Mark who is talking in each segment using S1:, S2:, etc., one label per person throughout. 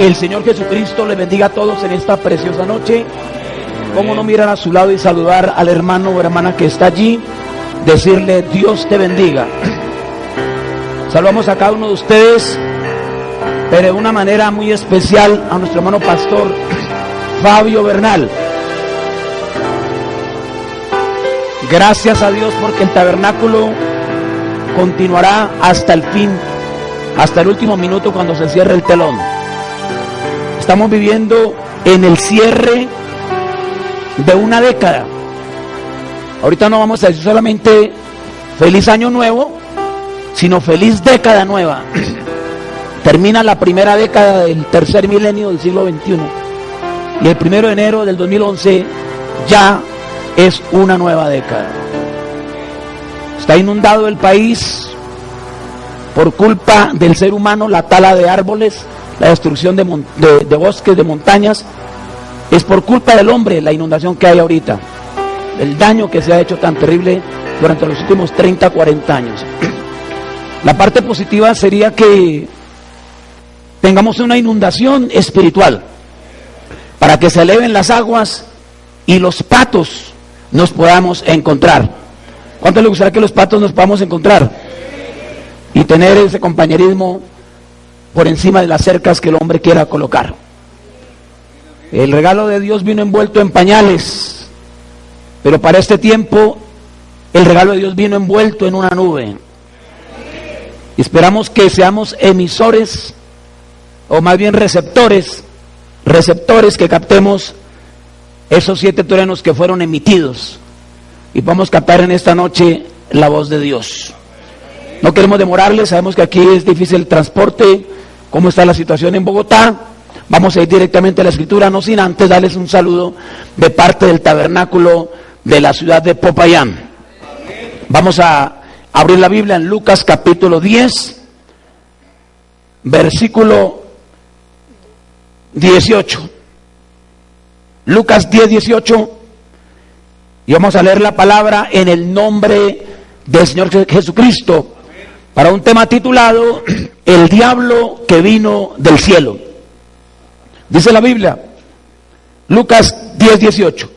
S1: El Señor Jesucristo le bendiga a todos en esta preciosa noche. Cómo no mirar a su lado y saludar al hermano o hermana que está allí, decirle Dios te bendiga. Saludamos a cada uno de ustedes, pero de una manera muy especial a nuestro hermano pastor Fabio Bernal. Gracias a Dios porque el tabernáculo continuará hasta el fin, hasta el último minuto cuando se cierre el telón. Estamos viviendo en el cierre de una década. Ahorita no vamos a decir solamente feliz año nuevo, sino feliz década nueva. Termina la primera década del tercer milenio del siglo XXI y el 1 de enero del 2011 ya es una nueva década. Está inundado el país por culpa del ser humano, la tala de árboles, la destrucción de bosques, de montañas. Es por culpa del hombre la inundación que hay ahorita, el daño que se ha hecho tan terrible durante los últimos 30, 40 años. La parte positiva sería que tengamos una inundación espiritual para que se eleven las aguas y los patos nos podamos encontrar. ¿Cuánto le gustaría que los patos nos podamos encontrar? Y tener ese compañerismo por encima de las cercas que el hombre quiera colocar. El regalo de Dios vino envuelto en pañales, pero para este tiempo el regalo de Dios vino envuelto en una nube. Y esperamos que seamos emisores, o más bien receptores que captemos esos 7 truenos que fueron emitidos y vamos a captar en esta noche la voz de Dios. No queremos demorarles, sabemos que aquí es difícil el transporte, cómo está la situación en Bogotá. Vamos a ir directamente a la escritura, no sin antes darles un saludo de parte del tabernáculo de la ciudad de Popayán. Vamos a abrir la Biblia en Lucas capítulo 10, versículo 18. Lucas 10, 18. Y vamos a leer la palabra en el nombre del Señor Jesucristo para un tema titulado El diablo que vino del cielo. Dice la Biblia, Lucas 10, 18.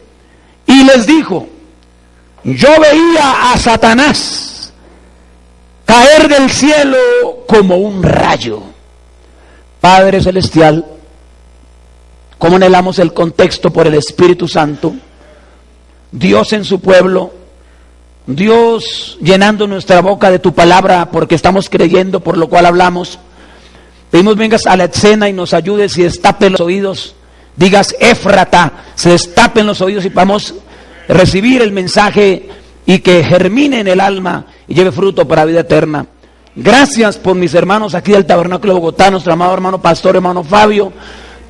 S1: Y les dijo, yo veía a Satanás caer del cielo como un rayo. Padre Celestial, cómo anhelamos el contexto por el Espíritu Santo, Dios en su pueblo, Dios llenando nuestra boca de tu palabra porque estamos creyendo por lo cual hablamos. Pedimos vengas a la escena y nos ayudes y destapen los oídos, digas Éfrata, se destapen los oídos y podamos recibir el mensaje y que germine en el alma y lleve fruto para vida eterna. Gracias por mis hermanos aquí del Tabernáculo de Bogotá, nuestro amado hermano pastor, hermano Fabio,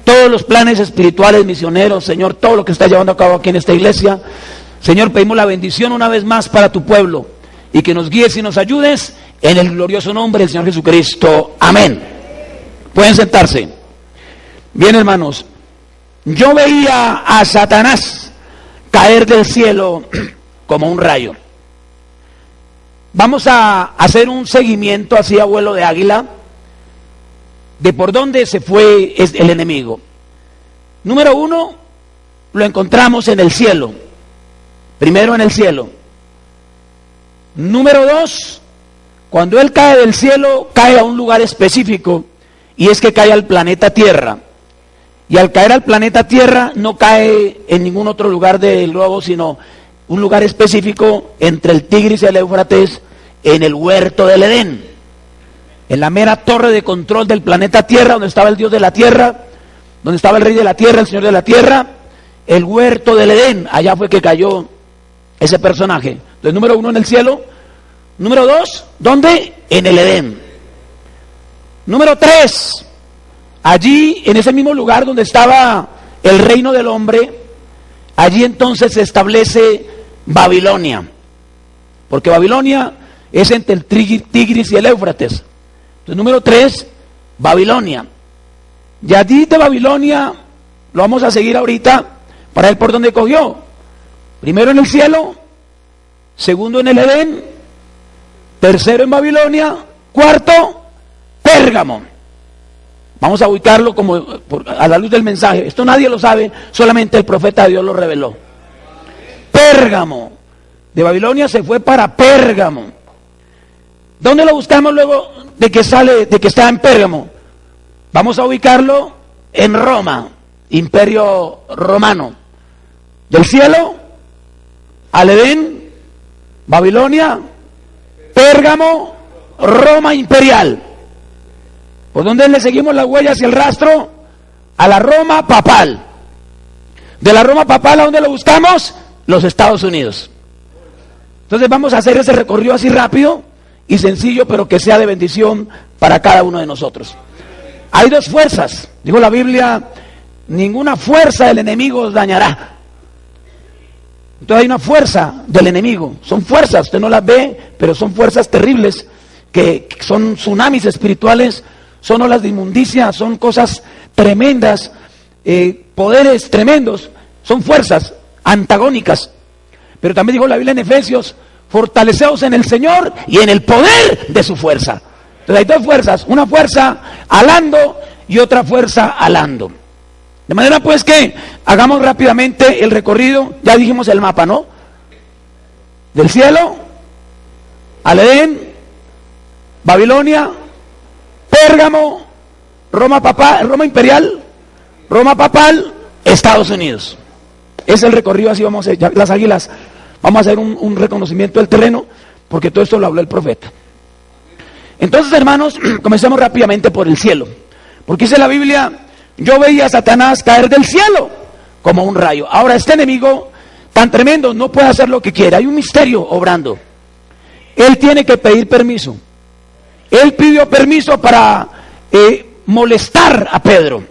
S1: todos los planes espirituales, misioneros, Señor, todo lo que está llevando a cabo aquí en esta iglesia. Señor, pedimos la bendición una vez más para tu pueblo y que nos guíes y nos ayudes en el glorioso nombre del Señor Jesucristo. Amén. Pueden sentarse. Bien, hermanos, yo veía a Satanás caer del cielo como un rayo. Vamos a hacer un seguimiento así a vuelo de águila de por dónde se fue el enemigo. Número 1, lo encontramos en el cielo. Primero en el cielo. Número 2, cuando él cae del cielo, cae a un lugar específico, y es que cae al planeta Tierra. Y al caer al planeta Tierra no cae en ningún otro lugar del globo, sino un lugar específico entre el Tigris y el Éufrates, en el huerto del Edén, en la mera torre de control del planeta Tierra, donde estaba el Dios de la Tierra, donde estaba el Rey de la Tierra, el Señor de la Tierra, el huerto del Edén. Allá fue que cayó ese personaje. Entonces, número 1 en el cielo. Número 2, ¿dónde? En el Edén. Número 3, allí en ese mismo lugar donde estaba el reino del hombre, allí entonces se establece Babilonia, porque Babilonia es entre el Tigris y el Éufrates. Entonces, número 3, Babilonia. Y allí de Babilonia lo vamos a seguir ahorita para ver por dónde cogió. Primero en el cielo, segundo en el Edén, tercero en Babilonia, cuarto, Pérgamo. Vamos a ubicarlo como a la luz del mensaje. Esto nadie lo sabe, solamente el profeta de Dios lo reveló. Pérgamo. De Babilonia se fue para Pérgamo. ¿Dónde lo buscamos luego de que está en Pérgamo? Vamos a ubicarlo en Roma, Imperio Romano. Del cielo al Edén, Babilonia, Pérgamo, Roma imperial. ¿Por dónde le seguimos las huellas y el rastro? A la Roma papal. De la Roma papal, ¿a dónde lo buscamos? Los Estados Unidos. Entonces vamos a hacer ese recorrido así rápido y sencillo, pero que sea de bendición para cada uno de nosotros. Hay dos fuerzas, dijo la Biblia, ninguna fuerza del enemigo os dañará. Entonces hay una fuerza del enemigo, son fuerzas, usted no las ve, pero son fuerzas terribles, que son tsunamis espirituales, son olas de inmundicia, son cosas tremendas, poderes tremendos, son fuerzas antagónicas. Pero también dijo la Biblia en Efesios, fortaleceos en el Señor y en el poder de su fuerza. Entonces hay dos fuerzas, una fuerza alando y otra fuerza alando. De manera pues que hagamos rápidamente el recorrido, ya dijimos el mapa, ¿no? Del cielo al Edén, Babilonia, Pérgamo, Roma imperial, Roma papal, Estados Unidos. Es el recorrido, así vamos a hacer, las águilas, vamos a hacer un reconocimiento del terreno, porque todo esto lo habló el profeta. Entonces, hermanos, comencemos rápidamente por el cielo, porque dice la Biblia, yo veía a Satanás caer del cielo como un rayo. Ahora, este enemigo tan tremendo no puede hacer lo que quiera, hay un misterio obrando. Él tiene que pedir permiso. Él pidió permiso para molestar a Pedro,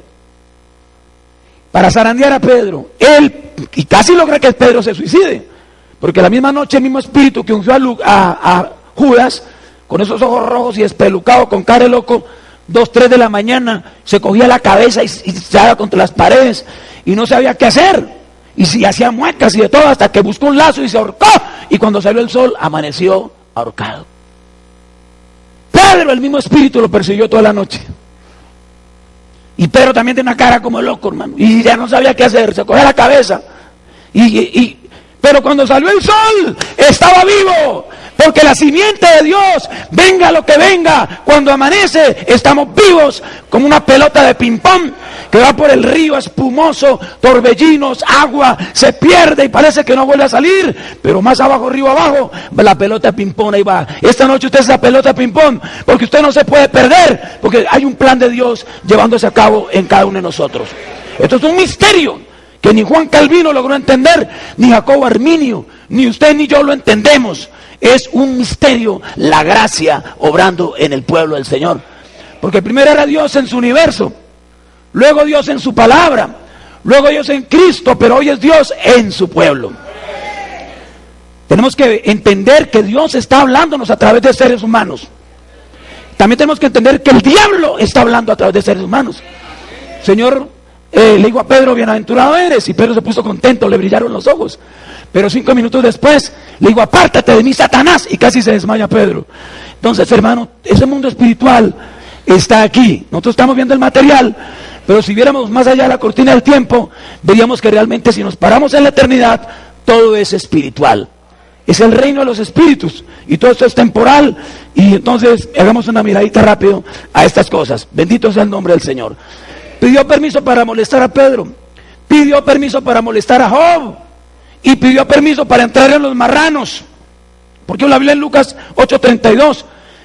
S1: para zarandear a Pedro. Él, y casi logra que Pedro se suicide, porque la misma noche el mismo espíritu que ungió a Judas, con esos ojos rojos y espelucado, con cara de loco, 2, 3 de la mañana, se cogía la cabeza y se daba contra las paredes, y no sabía qué hacer, y hacía muecas y de todo, hasta que buscó un lazo y se ahorcó, y cuando salió el sol, amaneció ahorcado. Pedro, el mismo espíritu, lo persiguió toda la noche. Y Pedro también tiene una cara como loco, hermano, y ya no sabía qué hacer, se cogía la cabeza. Pero cuando salió el sol, estaba vivo, porque la simiente de Dios, venga lo que venga, cuando amanece, estamos vivos, como una pelota de ping-pong, que va por el río espumoso, torbellinos, agua, se pierde y parece que no vuelve a salir, pero más abajo, río abajo, la pelota de ping-pong ahí va. Esta noche usted es la pelota de ping-pong, porque usted no se puede perder, porque hay un plan de Dios llevándose a cabo en cada uno de nosotros. Esto es un misterio que ni Juan Calvino logró entender, ni Jacobo Arminio, ni usted ni yo lo entendemos. Es un misterio la gracia obrando en el pueblo del Señor. Porque primero era Dios en su universo, luego Dios en su palabra, luego Dios en Cristo, pero hoy es Dios en su pueblo. Tenemos que entender que Dios está hablándonos a través de seres humanos. También tenemos que entender que el diablo está hablando a través de seres humanos. Señor, le digo a Pedro, bienaventurado eres, y Pedro se puso contento, le brillaron los ojos. Pero 5 minutos después, le digo, apártate de mí, Satanás, y casi se desmaya Pedro. Entonces, hermano, ese mundo espiritual está aquí. Nosotros estamos viendo el material, pero si viéramos más allá de la cortina del tiempo, veríamos que realmente si nos paramos en la eternidad, todo es espiritual. Es el reino de los espíritus, y todo esto es temporal. Y entonces, hagamos una miradita rápido a estas cosas. Bendito sea el nombre del Señor. Pidió permiso para molestar a Pedro, pidió permiso para molestar a Job, y pidió permiso para entrar en los marranos, porque la Biblia en Lucas 8:32,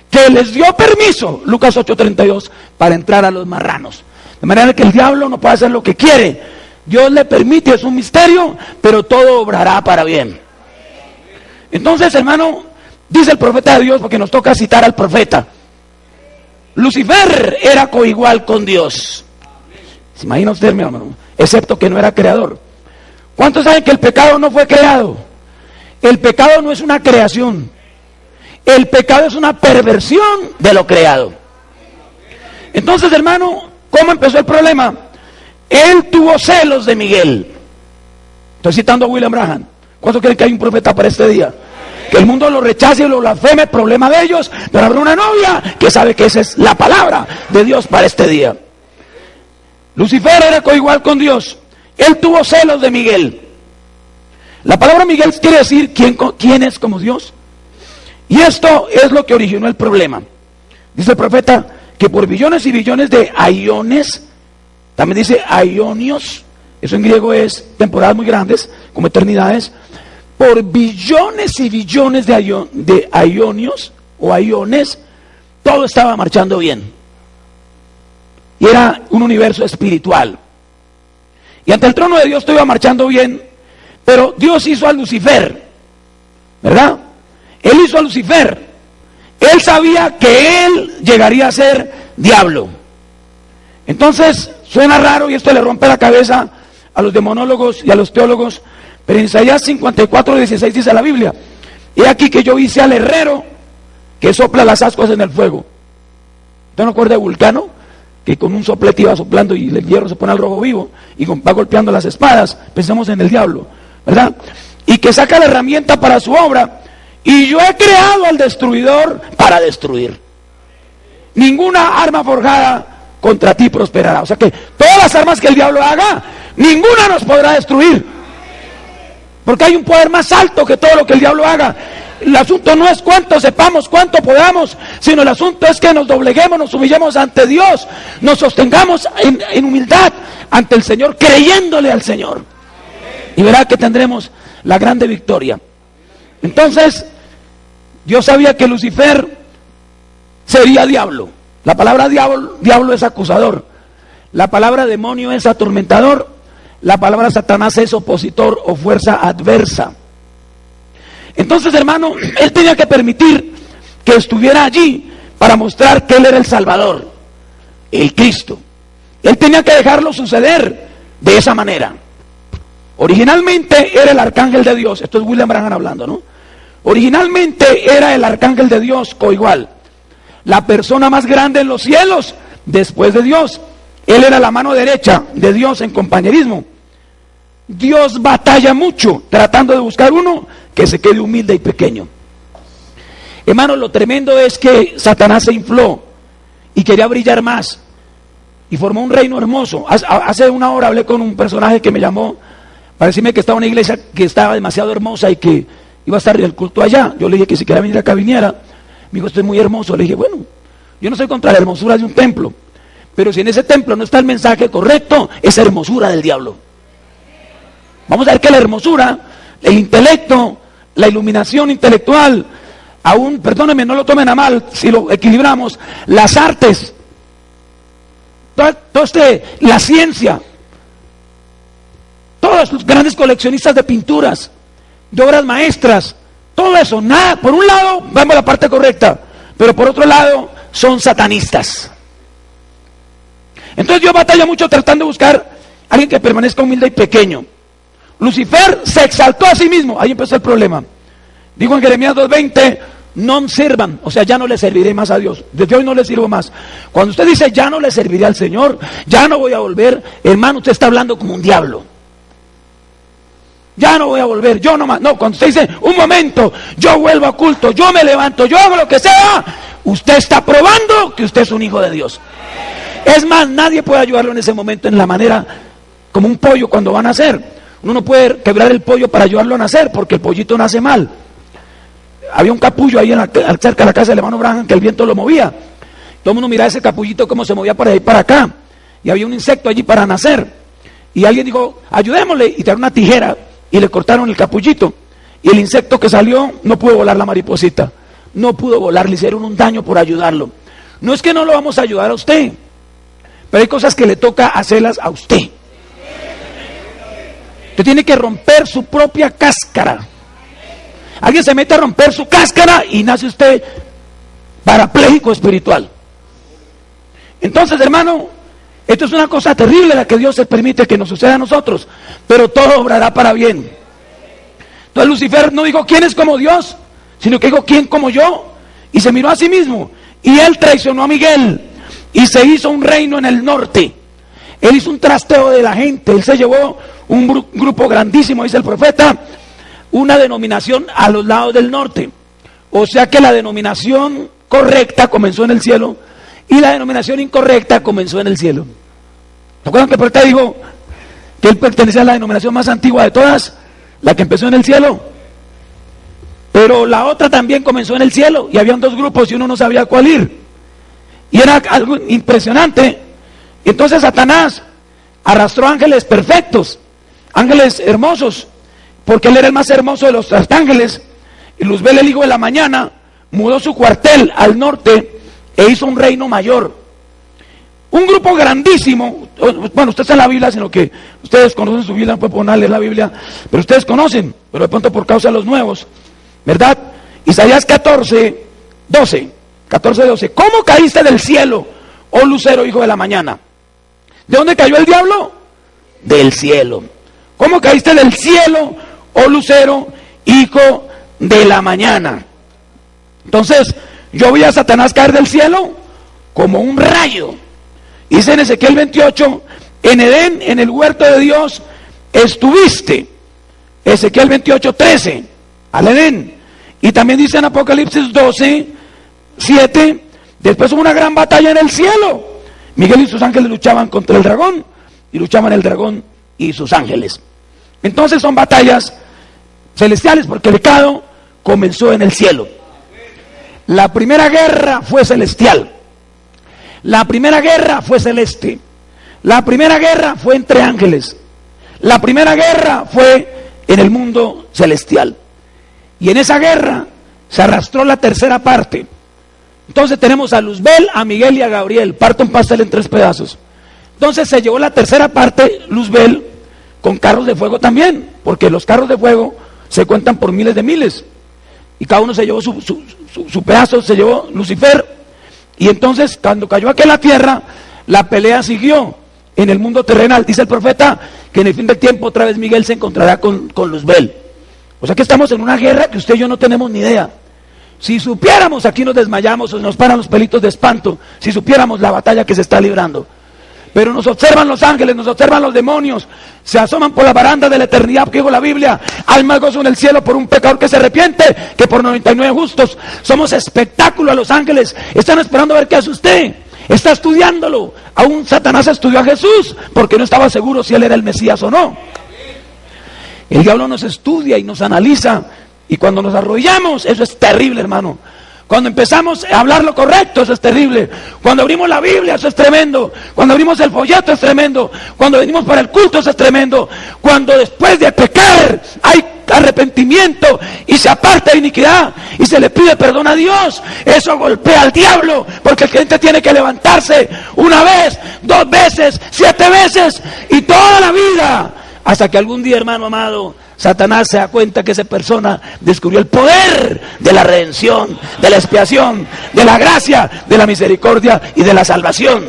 S1: que les dio permiso, Lucas 8:32, para entrar a los marranos. De manera que el diablo no puede hacer lo que quiere, Dios le permite, es un misterio, pero todo obrará para bien. Entonces, hermano, dice el profeta de Dios, porque nos toca citar al profeta, Lucifer era coigual con Dios. ¿Se imagina usted, mi hermano? Excepto que no era creador. ¿Cuántos saben que el pecado no fue creado? El pecado no es una creación. El pecado es una perversión de lo creado. Entonces, hermano, ¿cómo empezó el problema? Él tuvo celos de Miguel. Estoy citando a William Branham. ¿Cuántos creen que hay un profeta para este día? Que el mundo lo rechace y lo blasfeme, problema de ellos, pero habrá una novia que sabe que esa es la palabra de Dios para este día. Lucifer era coigual con Dios. Él tuvo celos de Miguel. La palabra Miguel quiere decir quién es como Dios. Y esto es lo que originó el problema. Dice el profeta que por billones y billones de aiones, también dice aionios, eso en griego es temporadas muy grandes, como eternidades, por billones y billones de aionios o aiones, todo estaba marchando bien. Y era un universo espiritual. Y ante el trono de Dios todo iba marchando bien, pero Dios hizo a Lucifer, ¿verdad? Él hizo a Lucifer. Él sabía que él llegaría a ser diablo. Entonces, suena raro y esto le rompe la cabeza a los demonólogos y a los teólogos, pero en Isaías 54:16 dice la Biblia: he aquí que yo hice al herrero que sopla las ascuas en el fuego. ¿Usted no acuerda de Vulcano? Que con un soplete iba soplando y el hierro se pone al rojo vivo y va golpeando las espadas. Pensemos en el diablo, ¿verdad? Y que saca la herramienta para su obra. Y yo he creado al destruidor para destruir. Ninguna arma forjada contra ti prosperará. O sea que todas las armas que el diablo haga, ninguna nos podrá destruir. Porque hay un poder más alto que todo lo que el diablo haga. El asunto no es cuánto sepamos, cuánto podamos, sino el asunto es que nos dobleguemos, nos humillemos ante Dios, nos sostengamos en humildad ante el Señor, creyéndole al Señor. Y verá que tendremos la grande victoria. Entonces, Dios sabía que Lucifer sería diablo. La palabra diablo es acusador. La palabra demonio es atormentador. La palabra Satanás es opositor o fuerza adversa. Entonces, hermano, él tenía que permitir que estuviera allí para mostrar que él era el Salvador, el Cristo. Él tenía que dejarlo suceder de esa manera. Originalmente era el arcángel de Dios. Esto es William Branham hablando, ¿no? Originalmente era el arcángel de Dios, coigual, la persona más grande en los cielos después de Dios. Él era la mano derecha de Dios en compañerismo. Dios batalla mucho tratando de buscar uno que se quede humilde y pequeño. Hermano, lo tremendo es que Satanás se infló y quería brillar más y formó un reino hermoso. Hace una hora hablé con un personaje que me llamó para decirme que estaba en una iglesia que estaba demasiado hermosa y que iba a estar el culto allá. Yo le dije que si quería venir acá viniera. Me dijo, esto es muy hermoso. Le dije, bueno, yo no soy contra la hermosura de un templo, pero si en ese templo no está el mensaje correcto, es hermosura del diablo. Vamos a ver que la hermosura, el intelecto, la iluminación intelectual, aún, perdónenme, no lo tomen a mal, si lo equilibramos, las artes, la ciencia, todos los grandes coleccionistas de pinturas, de obras maestras, todo eso, nada, por un lado, vamos a la parte correcta, pero por otro lado, son satanistas. Entonces Dios batalla mucho tratando de buscar a alguien que permanezca humilde y pequeño. Lucifer se exaltó a sí mismo, ahí empezó el problema. Dijo en Jeremías 2:20, no sirvan, o sea, ya no le serviré más a Dios, desde hoy no le sirvo más. Cuando usted dice ya no le serviré al Señor, ya no voy a volver, hermano, usted está hablando como un diablo. Ya no voy a volver, yo no más. No, cuando usted dice, un momento, yo vuelvo a culto, yo me levanto, yo hago lo que sea, usted está probando que usted es un hijo de Dios. Es más, nadie puede ayudarlo en ese momento en la manera, como un pollo cuando va a nacer. Uno no puede quebrar el pollo para ayudarlo a nacer, porque el pollito nace mal. Había un capullo ahí cerca de la casa del hermano Branham que el viento lo movía. Todo el mundo miraba ese capullito cómo se movía para ahí para acá. Y había un insecto allí para nacer. Y alguien dijo, ayudémosle, y trajeron una tijera y le cortaron el capullito. Y el insecto que salió no pudo volar la mariposita. No pudo volar, le hicieron un daño por ayudarlo. No es que no lo vamos a ayudar a usted, pero hay cosas que le toca hacerlas a usted. Usted tiene que romper su propia cáscara. Alguien se mete a romper su cáscara y nace usted parapléjico espiritual. Entonces, hermano, esto es una cosa terrible la que Dios se permite que nos suceda a nosotros, pero todo obrará para bien. Entonces Lucifer no dijo quién es como Dios, sino que dijo quién como yo, y se miró a sí mismo, y él traicionó a Miguel y se hizo un reino en el norte. Él hizo un trasteo de la gente, él se llevó un grupo grandísimo, dice el profeta, una denominación a los lados del norte. O sea que la denominación correcta comenzó en el cielo y la denominación incorrecta comenzó en el cielo. ¿Se acuerdan que el profeta dijo que él pertenecía a la denominación más antigua de todas, la que empezó en el cielo? Pero la otra también comenzó en el cielo y habían dos grupos y uno no sabía cuál ir. Y era algo impresionante. Y entonces Satanás arrastró ángeles perfectos, ángeles hermosos, porque él era el más hermoso de los arcángeles. Y Luzbel, el hijo de la mañana, mudó su cuartel al norte e hizo un reino mayor. Un grupo grandísimo. Bueno, ustedes en la Biblia, sino que ustedes conocen su Biblia, no pueden ponerle la Biblia, pero ustedes conocen, pero de pronto por causa de los nuevos, ¿verdad? Isaías 14:12. ¿Cómo caíste del cielo, oh lucero, hijo de la mañana? ¿De dónde cayó el diablo? Del cielo. ¿Cómo caíste del cielo, oh lucero, hijo de la mañana? Entonces, yo vi a Satanás caer del cielo como un rayo. Dice en Ezequiel 28, en Edén, en el huerto de Dios, estuviste. Ezequiel 28:13, al Edén. Y también dice en Apocalipsis 12:7, después hubo una gran batalla en el cielo. Miguel y sus ángeles luchaban contra el dragón, y luchaban el dragón y sus ángeles. Entonces son batallas celestiales, porque el pecado comenzó en el cielo. La primera guerra fue celestial. La primera guerra fue celeste. La primera guerra fue entre ángeles. La primera guerra fue en el mundo celestial. Y en esa guerra se arrastró la tercera parte. Entonces tenemos a Luzbel, a Miguel y a Gabriel. Parto un pastel en 3 pedazos. Entonces se llevó la tercera parte Luzbel, con carros de fuego también, porque los carros de fuego se cuentan por miles de miles. Y cada uno se llevó su pedazo, se llevó Lucifer. Y entonces cuando cayó aquel a tierra, la pelea siguió en el mundo terrenal. Dice el profeta que en el fin del tiempo otra vez Miguel se encontrará con Luzbel. O sea que estamos en una guerra que usted y yo no tenemos ni idea. Si supiéramos, aquí nos desmayamos o nos paran los pelitos de espanto, si supiéramos la batalla que se está librando. Pero nos observan los ángeles, nos observan los demonios, se asoman por la baranda de la eternidad, porque dijo la Biblia, hay más gozo en el cielo por un pecador que se arrepiente que por 99 justos. Somos espectáculo a los ángeles, están esperando a ver qué hace usted. Está estudiándolo. Aún Satanás estudió a Jesús porque no estaba seguro si él era el Mesías o no. El diablo nos estudia y nos analiza, y cuando nos arrodillamos, eso es terrible, hermano. Cuando empezamos a hablar lo correcto, eso es terrible. Cuando abrimos la Biblia, eso es tremendo. Cuando abrimos el folleto, es tremendo. Cuando venimos para el culto, eso es tremendo. Cuando después de pecar hay arrepentimiento y se aparta de iniquidad y se le pide perdón a Dios, eso golpea al diablo, porque el creyente tiene que levantarse una vez, 2 veces, 7 veces y toda la vida, hasta que algún día, hermano amado, Satanás se da cuenta que esa persona descubrió el poder de la redención, de la expiación, de la gracia, de la misericordia y de la salvación.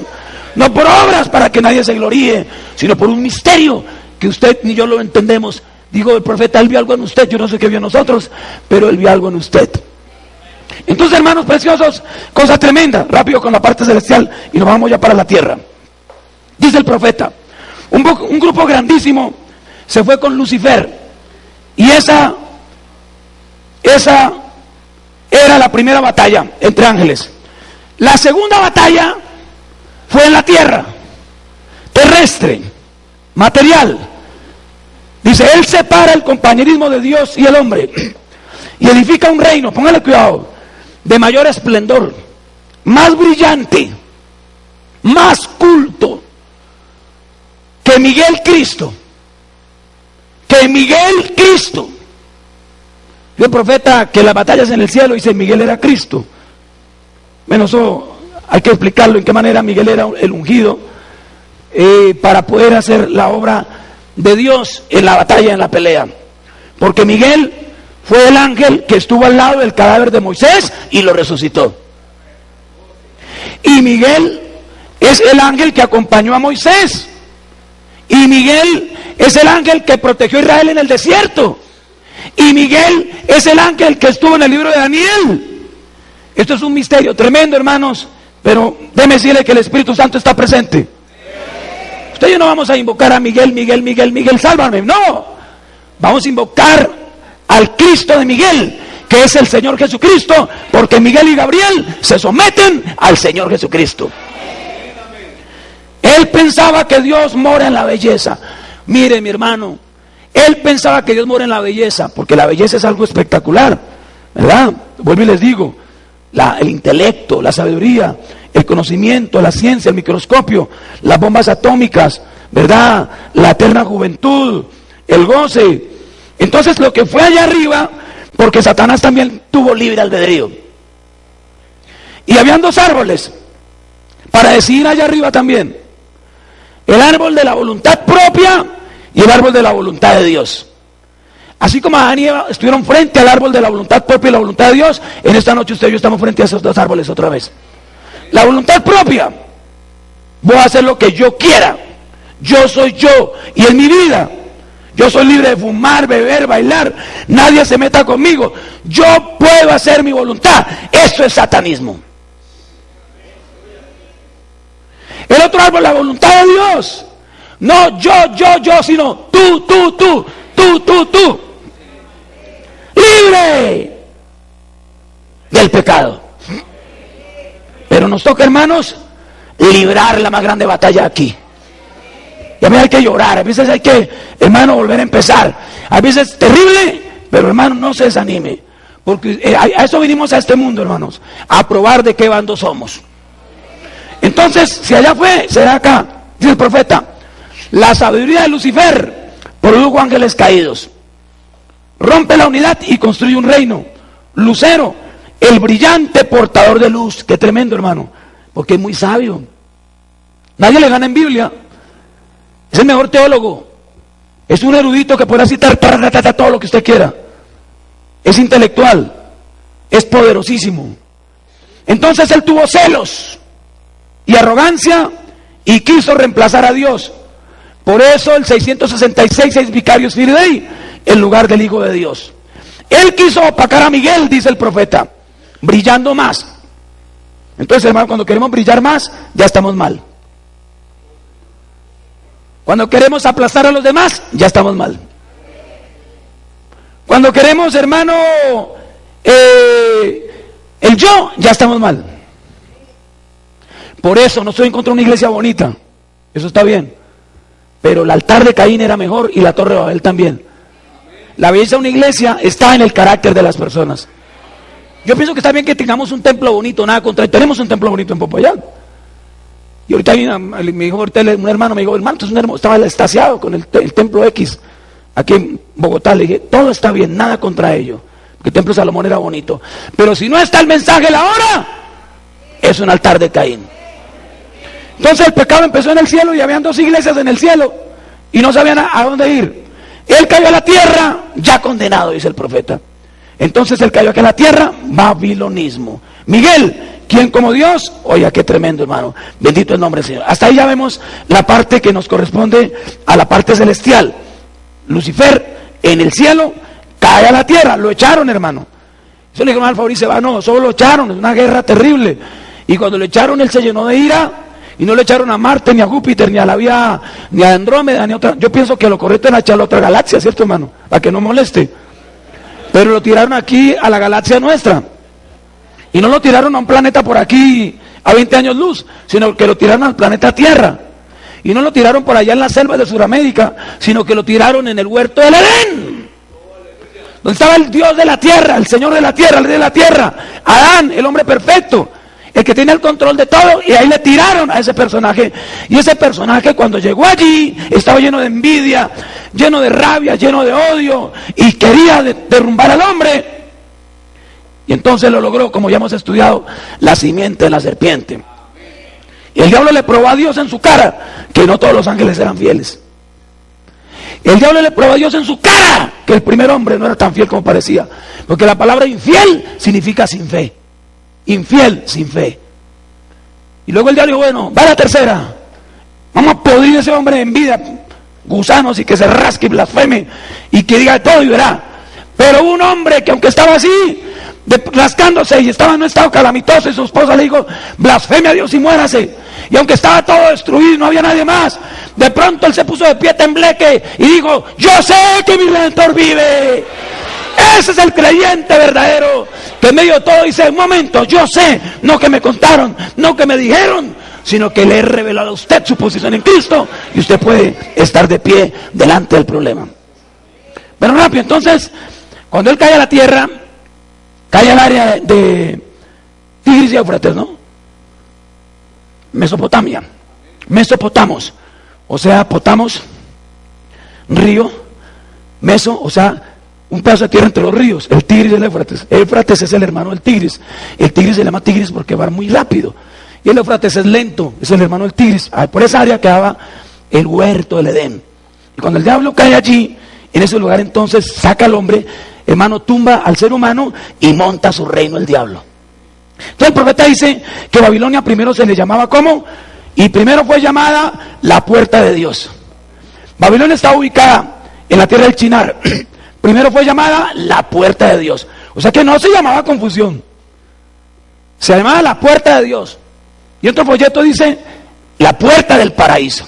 S1: No por obras para que nadie se gloríe, sino por un misterio que usted ni yo lo entendemos. Digo, el profeta, él vio algo en usted, yo no sé qué vio en nosotros, pero él vio algo en usted. Entonces, hermanos preciosos, cosa tremenda, rápido con la parte celestial y nos vamos ya para la tierra. Dice el profeta, un grupo grandísimo se fue con Lucifer. Y esa era la primera batalla entre ángeles. La segunda batalla fue en la tierra, terrestre, material. Dice, él separa el compañerismo de Dios y el hombre y edifica un reino, póngale cuidado, de mayor esplendor, más brillante, más culto que Miguel Cristo. Que Miguel Cristo. Dijo el profeta que las batallas en el cielo, dice, Miguel era Cristo. Bueno, eso hay que explicarlo en qué manera Miguel era el ungido para poder hacer la obra de Dios en la batalla, en la pelea. Porque Miguel fue el ángel que estuvo al lado del cadáver de Moisés y lo resucitó. Y Miguel es el ángel que acompañó a Moisés. Y Miguel es el ángel que protegió a Israel en el desierto. Y Miguel es el ángel que estuvo en el libro de Daniel. Esto es un misterio tremendo, hermanos, pero déjeme decirle que el Espíritu Santo está presente. Usted y yo no vamos a invocar a Miguel, sálvame, no. Vamos a invocar al Cristo de Miguel, que es el Señor Jesucristo, porque Miguel y Gabriel se someten al Señor Jesucristo. Él pensaba que Dios mora en la belleza. Mire, mi hermano, él pensaba que Dios mora en la belleza, porque la belleza es algo espectacular, ¿verdad? Vuelvo y les digo, el intelecto, la sabiduría, el conocimiento, la ciencia, el microscopio, las bombas atómicas, ¿verdad? La eterna juventud, el goce. Entonces lo que fue allá arriba, porque Satanás también tuvo libre albedrío. Y habían dos árboles para decidir allá arriba también: el árbol de la voluntad propia y el árbol de la voluntad de Dios. Así como Adán y Eva estuvieron frente al árbol de la voluntad propia y la voluntad de Dios, en esta noche usted y yo estamos frente a esos dos árboles otra vez. La voluntad propia: voy a hacer lo que yo quiera, yo soy yo y en mi vida yo soy libre de fumar, beber, bailar, nadie se meta conmigo, yo puedo hacer mi voluntad. Eso es satanismo. El otro árbol, la voluntad de Dios: no yo, sino tú. Libre del pecado. Pero nos toca, hermanos, librar la más grande batalla aquí. Y a veces hay que llorar, a veces hay que, hermano, volver a empezar. A veces es terrible, pero hermano, no se desanime, porque a eso vinimos a este mundo, hermanos, a probar de qué bando somos. Entonces, si allá fue, será acá. Dice el profeta: la sabiduría de Lucifer produjo ángeles caídos, rompe la unidad y construye un reino. Lucero, el brillante portador de luz. Qué tremendo, hermano, porque es muy sabio. Nadie le gana en Biblia. Es el mejor teólogo. Es un erudito que podrá citar todo lo que usted quiera. Es intelectual, es poderosísimo. Entonces él tuvo celos y arrogancia y quiso reemplazar a Dios. Por eso el 666 es Vicarius Filii Dei en lugar del Hijo de Dios. Él quiso opacar a Miguel, dice el profeta, brillando más. Entonces, hermano, cuando queremos brillar más, ya estamos mal. Cuando queremos aplastar a los demás, ya estamos mal. Cuando queremos, hermano, el yo, ya estamos mal. Por eso no estoy en contra de una iglesia bonita, eso está bien, pero el altar de Caín era mejor y la torre de Babel también. La belleza de una iglesia está en el carácter de las personas. Yo pienso que está bien que tengamos un templo bonito, nada contra. Tenemos un templo bonito en Popayán. Y ahorita me dijo, un hermano me dijo: hermano, estaba extasiado con el templo X aquí en Bogotá. Le dije: todo está bien, nada contra ello, porque el templo de Salomón era bonito, pero si no está el mensaje la hora, es un altar de Caín. Entonces el pecado empezó en el cielo y habían dos iglesias en el cielo y no sabían a dónde ir. Él cayó a la tierra ya condenado, dice el profeta. Entonces él cayó aquí a la tierra, babilonismo. Miguel, ¿quién como Dios? Oiga, qué tremendo, hermano. Bendito el nombre del Señor. Hasta ahí ya vemos la parte que nos corresponde a la parte celestial. Lucifer en el cielo cae a la tierra, lo echaron, hermano. Eso le dijeron al Fabricio: va, no, solo lo echaron, es una guerra terrible. Y cuando lo echaron, él se llenó de ira. Y no le echaron a Marte, ni a Júpiter, ni a la Vía, ni a Andrómeda, ni a otra. Yo pienso que lo correcto era echarlo a otra galaxia, ¿cierto, hermano? Para que no moleste. Pero lo tiraron aquí a la galaxia nuestra. Y no lo tiraron a un planeta por aquí a 20 años luz, sino que lo tiraron al planeta Tierra. Y no lo tiraron por allá en las selvas de Sudamérica, sino que lo tiraron en el huerto del Edén, donde estaba el Dios de la tierra, el Señor de la tierra, el Rey de la tierra, Adán, el hombre perfecto, el que tiene el control de todo. Y ahí le tiraron a ese personaje. Y ese personaje, cuando llegó allí, estaba lleno de envidia, lleno de rabia, lleno de odio, y quería derrumbar al hombre. Y entonces lo logró, como ya hemos estudiado, la simiente de la serpiente. Y el diablo le probó a Dios en su cara que no todos los ángeles eran fieles. El diablo le probó a Dios en su cara que el primer hombre no era tan fiel como parecía, porque la palabra infiel significa sin fe. Infiel, sin fe. Y luego el diablo dijo: bueno, va la tercera, vamos a podrir a ese hombre en vida, gusanos, y que se rasque y blasfeme y que diga de todo y verá. Pero un hombre que, aunque estaba así, rascándose y estaba en un estado calamitoso, y su esposa le dijo: blasfeme a Dios y muérase. Y aunque estaba todo destruido y no había nadie más, de pronto él se puso de pie tembleque y dijo: yo sé que mi Redentor vive. Ese es el creyente verdadero, que en medio de todo dice: un momento, yo sé, no que me contaron, no que me dijeron, sino que le he revelado a usted su posición en Cristo, y usted puede estar de pie delante del problema. Pero rápido, entonces, cuando él cae a la tierra, cae al área de Tigris y Éufrates, ¿no? Mesopotamia, Mesopotamos, o sea, Potamos, río, Meso, o sea, un pedazo de tierra entre los ríos, el Tigris y el Éufrates. Éufrates es el hermano del Tigris. El Tigris se llama Tigris porque va muy rápido, y el Éufrates es lento, es el hermano del Tigris. Por esa área quedaba el huerto del Edén. Y cuando el diablo cae allí, en ese lugar, entonces saca al hombre, hermano, tumba al ser humano y monta su reino el diablo. Entonces el profeta dice que Babilonia primero se le llamaba ¿cómo? Y primero fue llamada la puerta de Dios. Babilonia está ubicada en la tierra del Shinar. Primero fue llamada la puerta de Dios. O sea que no se llamaba confusión, se llamaba la puerta de Dios. Y otro folleto dice la puerta del paraíso.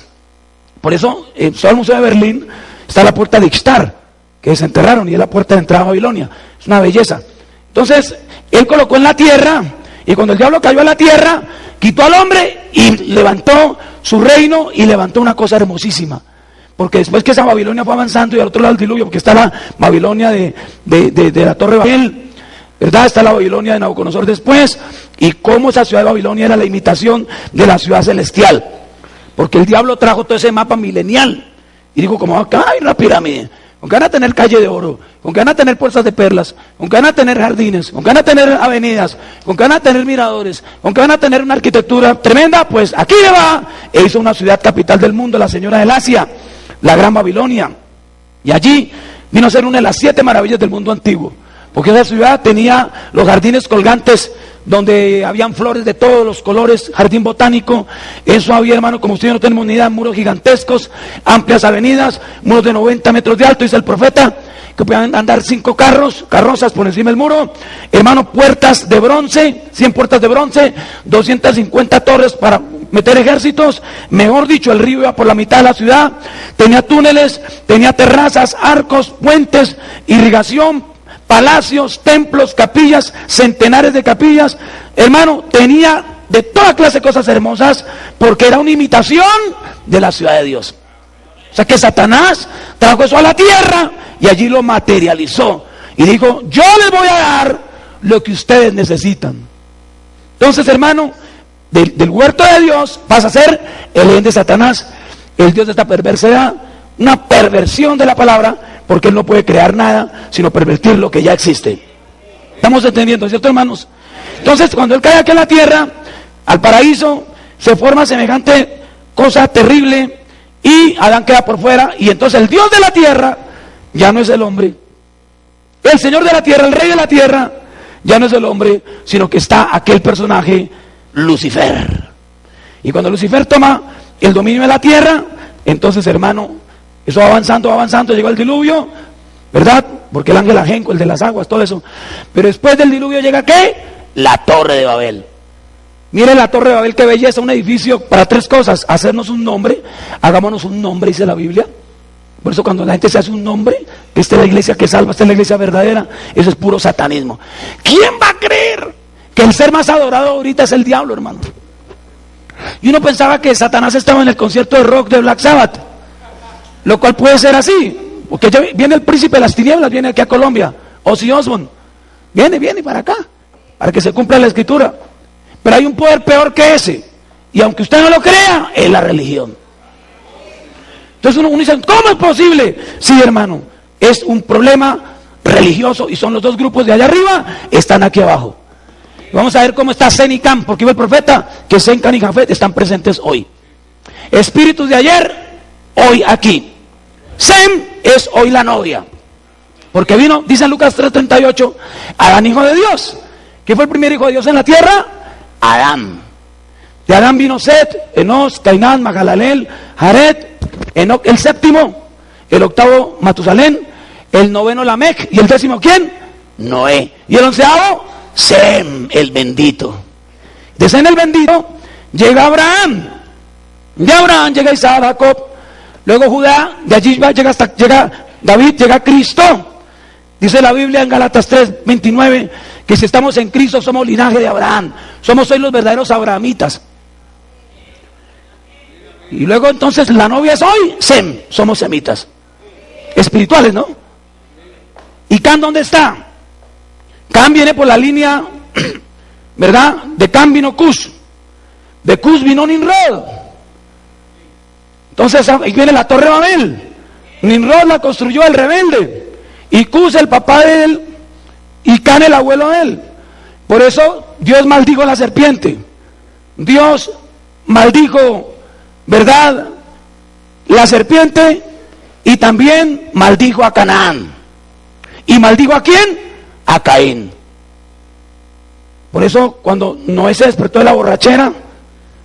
S1: Por eso en todo el Museo de Berlín está la puerta de Ixtar, que desenterraron, y es la puerta de entrada a Babilonia. Es una belleza. Entonces él colocó en la tierra, y cuando el diablo cayó a la tierra, quitó al hombre y levantó su reino, y levantó una cosa hermosísima. Porque después que esa Babilonia fue avanzando, y al otro lado del diluvio, porque está la Babilonia de la Torre de Babel, ¿verdad? Está la Babilonia de Nabucodonosor después, y cómo esa ciudad de Babilonia era la imitación de la ciudad celestial. Porque el diablo trajo todo ese mapa milenial, y dijo: como acá hay una pirámide, con que van a tener calle de oro, con que van a tener puertas de perlas, con que van a tener jardines, con que van a tener avenidas, con que van a tener miradores, con que van a tener una arquitectura tremenda, pues aquí va, e hizo una ciudad capital del mundo, la señora del Asia, la Gran Babilonia. Y allí vino a ser una de las 7 maravillas del mundo antiguo, porque esa ciudad tenía los jardines colgantes, donde habían flores de todos los colores, jardín botánico. Eso había, hermano, como ustedes no tenemos ni idea, muros gigantescos, amplias avenidas, muros de 90 metros de alto, dice el profeta, que podían andar 5 carrozas por encima del muro, hermano, puertas de bronce, 100 puertas de bronce, 250 torres para meter ejércitos. Mejor dicho, el río iba por la mitad de la ciudad, tenía túneles, tenía terrazas, arcos, puentes, irrigación, palacios, templos, capillas, centenares de capillas. Hermano, tenía de toda clase de cosas hermosas, porque era una imitación de la ciudad de Dios. O sea que Satanás trajo eso a la tierra y allí lo materializó y dijo: yo les voy a dar lo que ustedes necesitan. Entonces, hermano, del huerto de Dios pasa a ser el Edén de Satanás, el Dios de esta perversidad, una perversión de la palabra, porque él no puede crear nada sino pervertir lo que ya existe. ¿Estamos entendiendo, cierto, hermanos? Entonces, cuando él cae aquí en la tierra, al paraíso, se forma semejante cosa terrible, y Adán queda por fuera, y entonces el Dios de la tierra ya no es el hombre. El Señor de la tierra, el Rey de la tierra, ya no es el hombre, sino que está aquel personaje, Lucifer. Y cuando Lucifer toma el dominio de la tierra, entonces, hermano, eso va avanzando, llegó el diluvio, ¿verdad? Porque el ángel ajenco, el de las aguas, todo eso. Pero después del diluvio llega ¿qué? La Torre de Babel. Mire la Torre de Babel, qué belleza, un edificio para 3 cosas: hacernos un nombre, hagámonos un nombre, dice la Biblia. Por eso cuando la gente se hace un nombre, esta es la iglesia que salva, esta es la iglesia verdadera, eso es puro satanismo. ¿Quién va a creer que el ser más adorado ahorita es el diablo, hermano? Y uno pensaba que Satanás estaba en el concierto de rock de Black Sabbath, lo cual puede ser así, porque ya viene el príncipe de las tinieblas, viene aquí a Colombia, Ozzy Osbourne, viene para acá, para que se cumpla la escritura. Pero hay un poder peor que ese, y aunque usted no lo crea, es la religión. Entonces uno dice: ¿cómo es posible? Sí, hermano, es un problema religioso, y son los 2 grupos de allá arriba, están aquí abajo. Vamos a ver cómo está Sem y Cam, porque iba el profeta que Sem, Cam y Jafet están presentes hoy. Espíritus de ayer, hoy aquí. Sem es hoy la novia, porque vino, dice Lucas 3:38, Adán, hijo de Dios. ¿Quién fue el primer hijo de Dios en la tierra? Adán. De Adán vino Set, Enos, Cainán, Mahalalel, Jared, Enoc el 7º, el 8º Matusalén, el 9º Lamec, y el 10º ¿quién? Noé. Y el 11º Sem, el bendito. De Sem el bendito llega Abraham, de Abraham llega Isaac, Jacob, luego Judá, de allí llega David, llega Cristo, Dice la Biblia en Gálatas 3:29 que si estamos en Cristo somos linaje de Abraham, somos hoy los verdaderos abrahamitas. Y luego entonces la novia es hoy Sem, somos semitas espirituales, ¿no? ¿Y Cam dónde está? Cam viene por la línea, ¿verdad? De Cam vino Cus, de Cus vino Nimrod. Entonces ahí viene la Torre de Babel. Nimrod la construyó el rebelde, y Cus el papá de él, y Cam el abuelo de él. Por eso Dios maldijo a la serpiente. Dios maldijo, ¿verdad?, la serpiente, y también maldijo a Canaán. ¿Y maldijo a quién? A Caín. Por eso cuando Noé se despertó de la borrachera,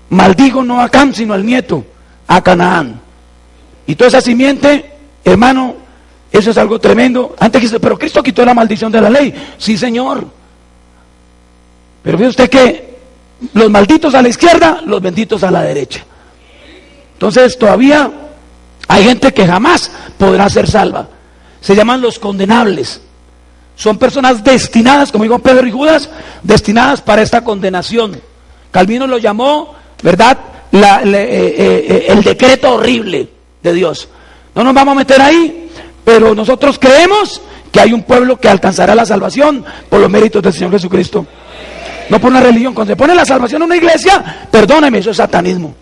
S1: maldijo no a Cam, sino al nieto, a Canaán. Y toda esa simiente, hermano, eso es algo tremendo. Antes dice, pero Cristo quitó la maldición de la ley. Sí, Señor. Pero ve usted que los malditos a la izquierda, los benditos a la derecha. Entonces todavía hay gente que jamás podrá ser salva. Se llaman los condenables. Son personas destinadas, como dijo Pedro y Judas, destinadas para esta condenación. Calvino lo llamó, ¿verdad?, el decreto horrible de Dios. No nos vamos a meter ahí, pero nosotros creemos que hay un pueblo que alcanzará la salvación por los méritos del Señor Jesucristo. No por una religión. Cuando se pone la salvación en una iglesia, perdóneme, eso es satanismo.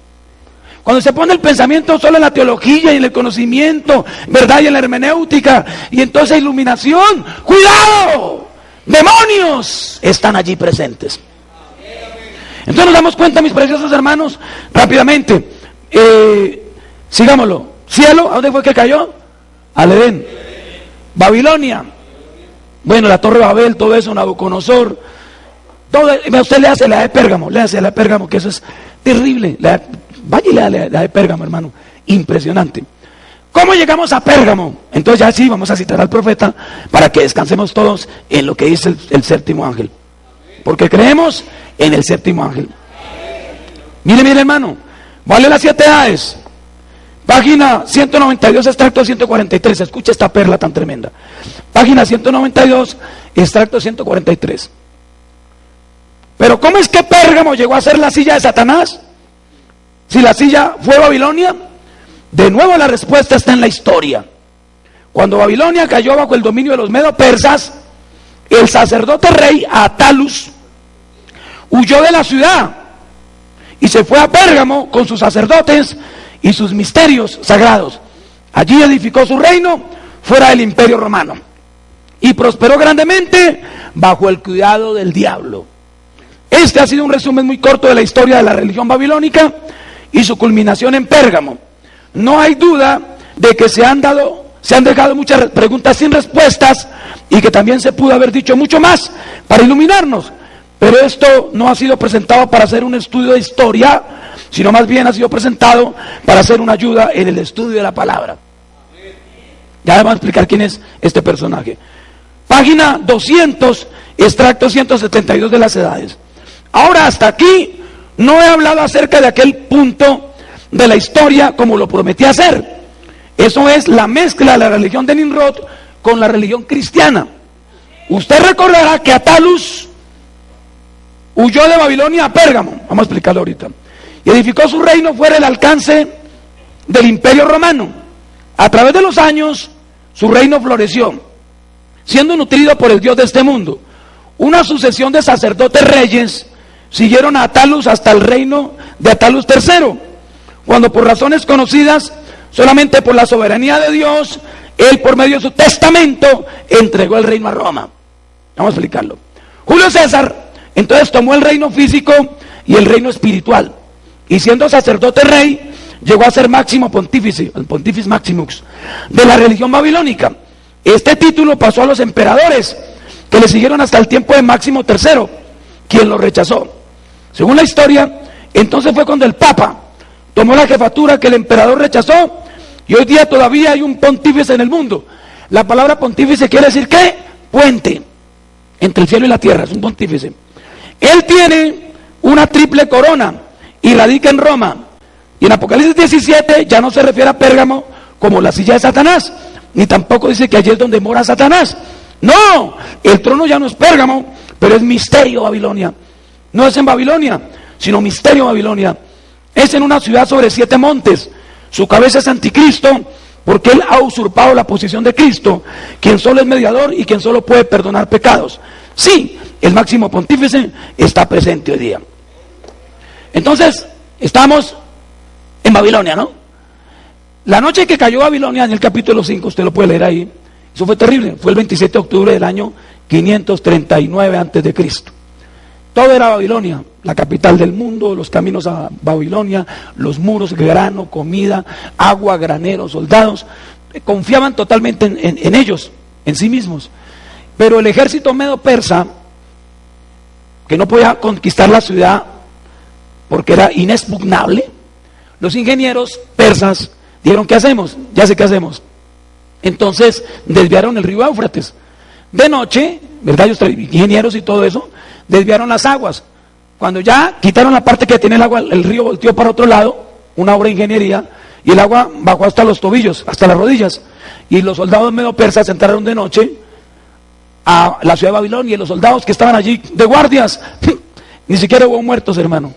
S1: Cuando se pone el pensamiento solo en la teología y en el conocimiento, ¿verdad?, y en la hermenéutica, y entonces iluminación, ¡cuidado! ¡Demonios están allí presentes! Entonces nos damos cuenta, mis preciosos hermanos, rápidamente, sigámoslo. Cielo, ¿a dónde fue que cayó? Al Edén. Babilonia, bueno, la Torre de Babel, todo eso, Nabucodonosor, todo. Usted le hace la de Pérgamo, que eso es terrible. Vaya y lea la de Pérgamo, hermano, impresionante. ¿Cómo llegamos a Pérgamo? Entonces ya sí, vamos a citar al profeta para que descansemos todos en lo que dice el séptimo ángel, porque creemos en el séptimo ángel. Mire, hermano, vale las 7 Hades, página 192, extracto 143. Escucha esta perla tan tremenda. Página 192, extracto 143. Pero ¿cómo es que Pérgamo llegó a ser la silla de Satanás? Si la silla fue Babilonia, de nuevo la respuesta está en la historia. Cuando Babilonia cayó bajo el dominio de los medo-persas, el sacerdote rey Attalus huyó de la ciudad y se fue a Pérgamo con sus sacerdotes y sus misterios sagrados. Allí edificó su reino fuera del imperio romano y prosperó grandemente bajo el cuidado del diablo. Este ha sido un resumen muy corto de la historia de la religión babilónica y su culminación en Pérgamo. No hay duda de que se han dejado muchas preguntas sin respuestas y que también se pudo haber dicho mucho más para iluminarnos, pero esto no ha sido presentado para hacer un estudio de historia, sino más bien ha sido presentado para hacer una ayuda en el estudio de la palabra. Ya vamos a explicar quién es este personaje. Página 200, extracto 172 de las Edades. Ahora, hasta aquí no he hablado acerca de aquel punto de la historia como lo prometí hacer. Eso es la mezcla de la religión de Nimrod con la religión cristiana. Usted recordará que Attalus huyó de Babilonia a Pérgamo, vamos a explicarlo ahorita, y edificó su reino fuera del alcance del imperio romano. A través de los años su reino floreció, siendo nutrido por el Dios de este mundo. Una sucesión de sacerdotes reyes siguieron a Attalus hasta el reino de Attalus III, cuando por razones conocidas solamente por la soberanía de Dios, él por medio de su testamento entregó el reino a Roma. Vamos a explicarlo. Julio César entonces tomó el reino físico y el reino espiritual, y siendo sacerdote rey llegó a ser máximo pontífice, el pontifex maximus de la religión babilónica. Este título pasó a los emperadores que le siguieron hasta el tiempo de Máximo III, quien lo rechazó. Según la historia, entonces fue cuando el Papa tomó la jefatura que el emperador rechazó, y hoy día todavía hay un pontífice en el mundo. La palabra pontífice quiere decir ¿qué? Puente entre el cielo y la tierra, es un pontífice. Él tiene una triple corona y radica en Roma, y en Apocalipsis 17 ya no se refiere a Pérgamo como la silla de Satanás, ni tampoco dice que allí es donde mora Satanás, No, el trono ya no es Pérgamo, pero es Misterio Babilonia. No es en Babilonia, sino Misterio Babilonia. Es en una ciudad sobre 7 montes. Su cabeza es Anticristo, porque él ha usurpado la posición de Cristo, quien solo es mediador y quien solo puede perdonar pecados. Sí, el máximo pontífice está presente hoy día. Entonces, estamos en Babilonia, ¿no? La noche que cayó Babilonia, en el capítulo 5, usted lo puede leer ahí, eso fue terrible, fue el 27 de octubre del año 539 a.C. Todo era Babilonia, la capital del mundo, los caminos a Babilonia, los muros, grano, comida, agua, graneros, soldados. Confiaban totalmente en ellos, en sí mismos. Pero el ejército medo-persa, que no podía conquistar la ciudad porque era inexpugnable, los ingenieros persas dijeron: ¿qué hacemos? Ya sé qué hacemos. Entonces desviaron el río Éufrates. De noche, ¿verdad? Ellos, ingenieros y todo eso, desviaron las aguas. Cuando ya quitaron la parte que tiene el agua, el río volteó para otro lado, una obra de ingeniería, y el agua bajó hasta los tobillos, hasta las rodillas. Y los soldados medo-persas entraron de noche a la ciudad de Babilonia, y los soldados que estaban allí de guardias, ni siquiera hubo muertos, hermano.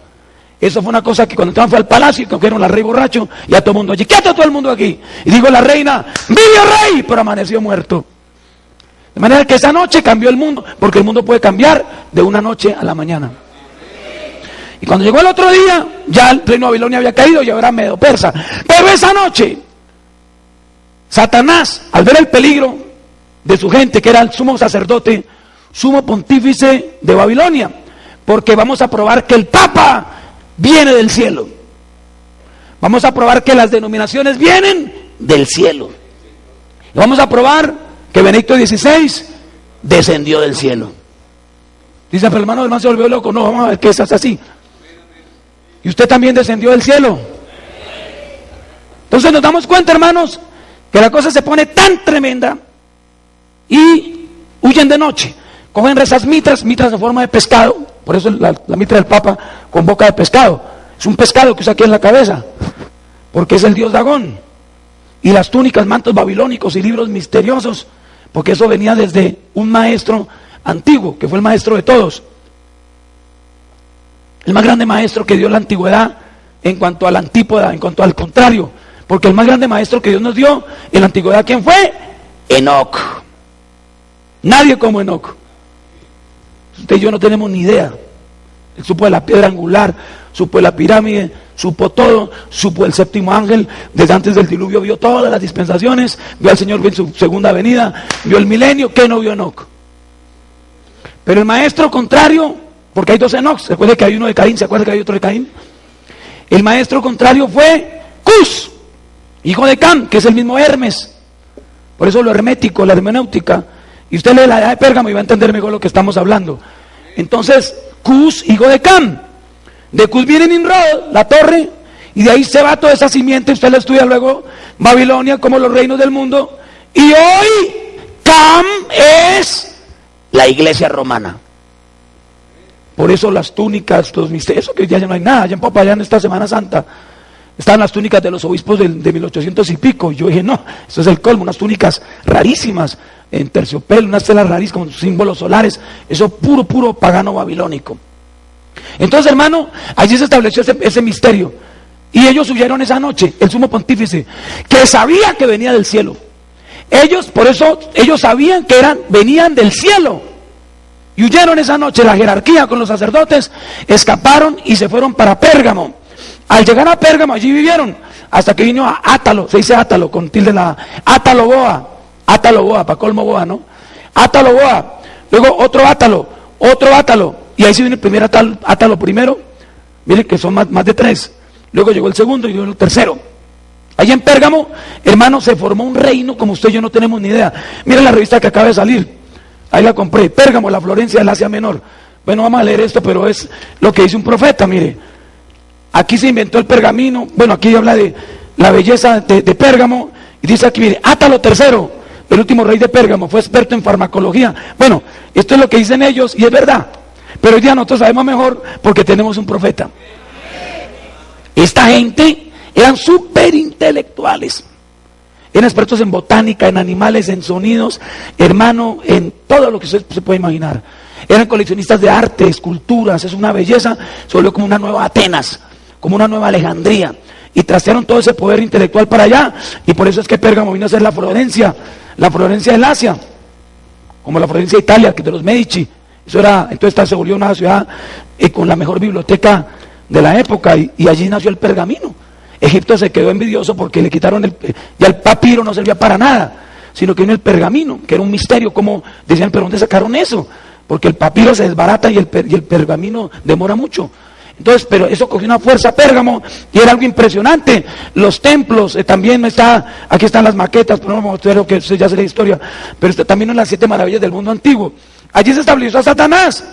S1: Eso fue una cosa que cuando estaban fue al palacio y cogieron al rey borracho y a todo el mundo allí. ¿Qué está todo el mundo aquí? Y dijo la reina: ¡vive el rey! Pero amaneció muerto. De manera que esa noche cambió el mundo, porque el mundo puede cambiar de una noche a la mañana. Y cuando llegó el otro día, ya el reino de Babilonia había caído y ahora medo-persa. Pero esa noche, Satanás, al ver el peligro de su gente, que era el sumo sacerdote, sumo pontífice de Babilonia, porque vamos a probar que el Papa viene del cielo. Vamos a probar que las denominaciones vienen del cielo. Y vamos a probar que Benedicto XVI descendió del cielo. Dice: pero hermano se volvió loco. No, vamos a ver que es así. Y usted también descendió del cielo. Entonces nos damos cuenta, hermanos, que la cosa se pone tan tremenda y huyen de noche. Cogen esas mitras en forma de pescado. Por eso la mitra del Papa con boca de pescado. Es un pescado que usa aquí en la cabeza, porque es el dios Dagón. Y las túnicas, mantos babilónicos y libros misteriosos, porque eso venía desde un maestro antiguo, que fue el maestro de todos. El más grande maestro que dio la antigüedad en cuanto a la antípoda, en cuanto al contrario. Porque el más grande maestro que Dios nos dio en la antigüedad, ¿quién fue? Enoc. Nadie como Enoc. Usted y yo no tenemos ni idea. Él supo de la piedra angular, supo de la pirámide, supo todo, supo el séptimo ángel, desde antes del diluvio vio todas las dispensaciones, vio al Señor en su segunda venida, vio el milenio. ¿Qué no vio Enoc? Pero el maestro contrario, porque hay 2 Enocs, ¿se acuerda que hay uno de Caín? ¿Se acuerda que hay otro de Caín? El maestro contrario fue Cus, hijo de Cam, que es el mismo Hermes. Por eso lo hermético, la hermenéutica. Y usted lee la edad de Pérgamo y va a entender mejor lo que estamos hablando. Entonces, Cus, hijo de Cam. De Cus viene Nimrod, la torre, y de ahí se va toda esa simiente. Usted lo estudia luego, Babilonia, como los reinos del mundo. Y hoy, Cam es la iglesia romana. Por eso las túnicas, los misterios, que ya no hay nada. Ya en Popayán, esta Semana Santa, estaban las túnicas de los obispos de 1800 y pico. Y yo dije: no, eso es el colmo, unas túnicas rarísimas, en terciopelo, unas telas rarísimas, con símbolos solares. Eso puro pagano babilónico. Entonces, hermano, allí se estableció ese misterio. Y ellos huyeron esa noche, el sumo pontífice, que sabía que venía del cielo. Por eso ellos sabían que venían del cielo. Y huyeron esa noche. La jerarquía con los sacerdotes escaparon y se fueron para Pérgamo. Al llegar a Pérgamo, allí vivieron hasta que vino a Átalo. Se dice Átalo con tilde la Átalo Boa, para colmo Boa, ¿no? Átalo Boa, luego otro Átalo, y ahí se viene el primer Átalo primero. Miren que son más de 3. Luego llegó el segundo y luego el tercero. Allí en Pérgamo, hermano, se formó un reino como usted y yo no tenemos ni idea. Miren la revista que acaba de salir. Ahí la compré, Pérgamo, la Florencia del Asia Menor. Bueno, vamos a leer esto, pero es lo que dice un profeta, mire. Aquí se inventó el pergamino. Bueno, aquí habla de la belleza de Pérgamo. Y dice aquí, mire, Átalo III, el último rey de Pérgamo, fue experto en farmacología. Bueno, esto es lo que dicen ellos y es verdad. Pero hoy día nosotros sabemos mejor porque tenemos un profeta. Esta gente eran súper intelectuales. eran expertos en botánica, en animales, en sonidos, hermano, en todo lo que usted se puede imaginar. Eran coleccionistas de arte, esculturas, es una belleza, se volvió como una nueva Atenas, como una nueva Alejandría, y trastearon todo ese poder intelectual para allá, y por eso es que Pérgamo vino a ser la Florencia del Asia, como la Florencia de Italia, que de los Medici. Eso era, entonces se volvió una ciudad con la mejor biblioteca de la época, y allí nació el pergamino. Egipto se quedó envidioso porque le quitaron ya el papiro no servía para nada, sino que vino el pergamino, que era un misterio, como decían, pero ¿dónde sacaron eso? Porque el papiro se desbarata y el pergamino demora mucho. Entonces, pero eso cogió una fuerza Pérgamo y era algo impresionante. Los templos, también está, aquí están las maquetas, pero no vamos a ver que eso ya sé la historia, pero también en las 7 maravillas del mundo antiguo. Allí se estableció a Satanás,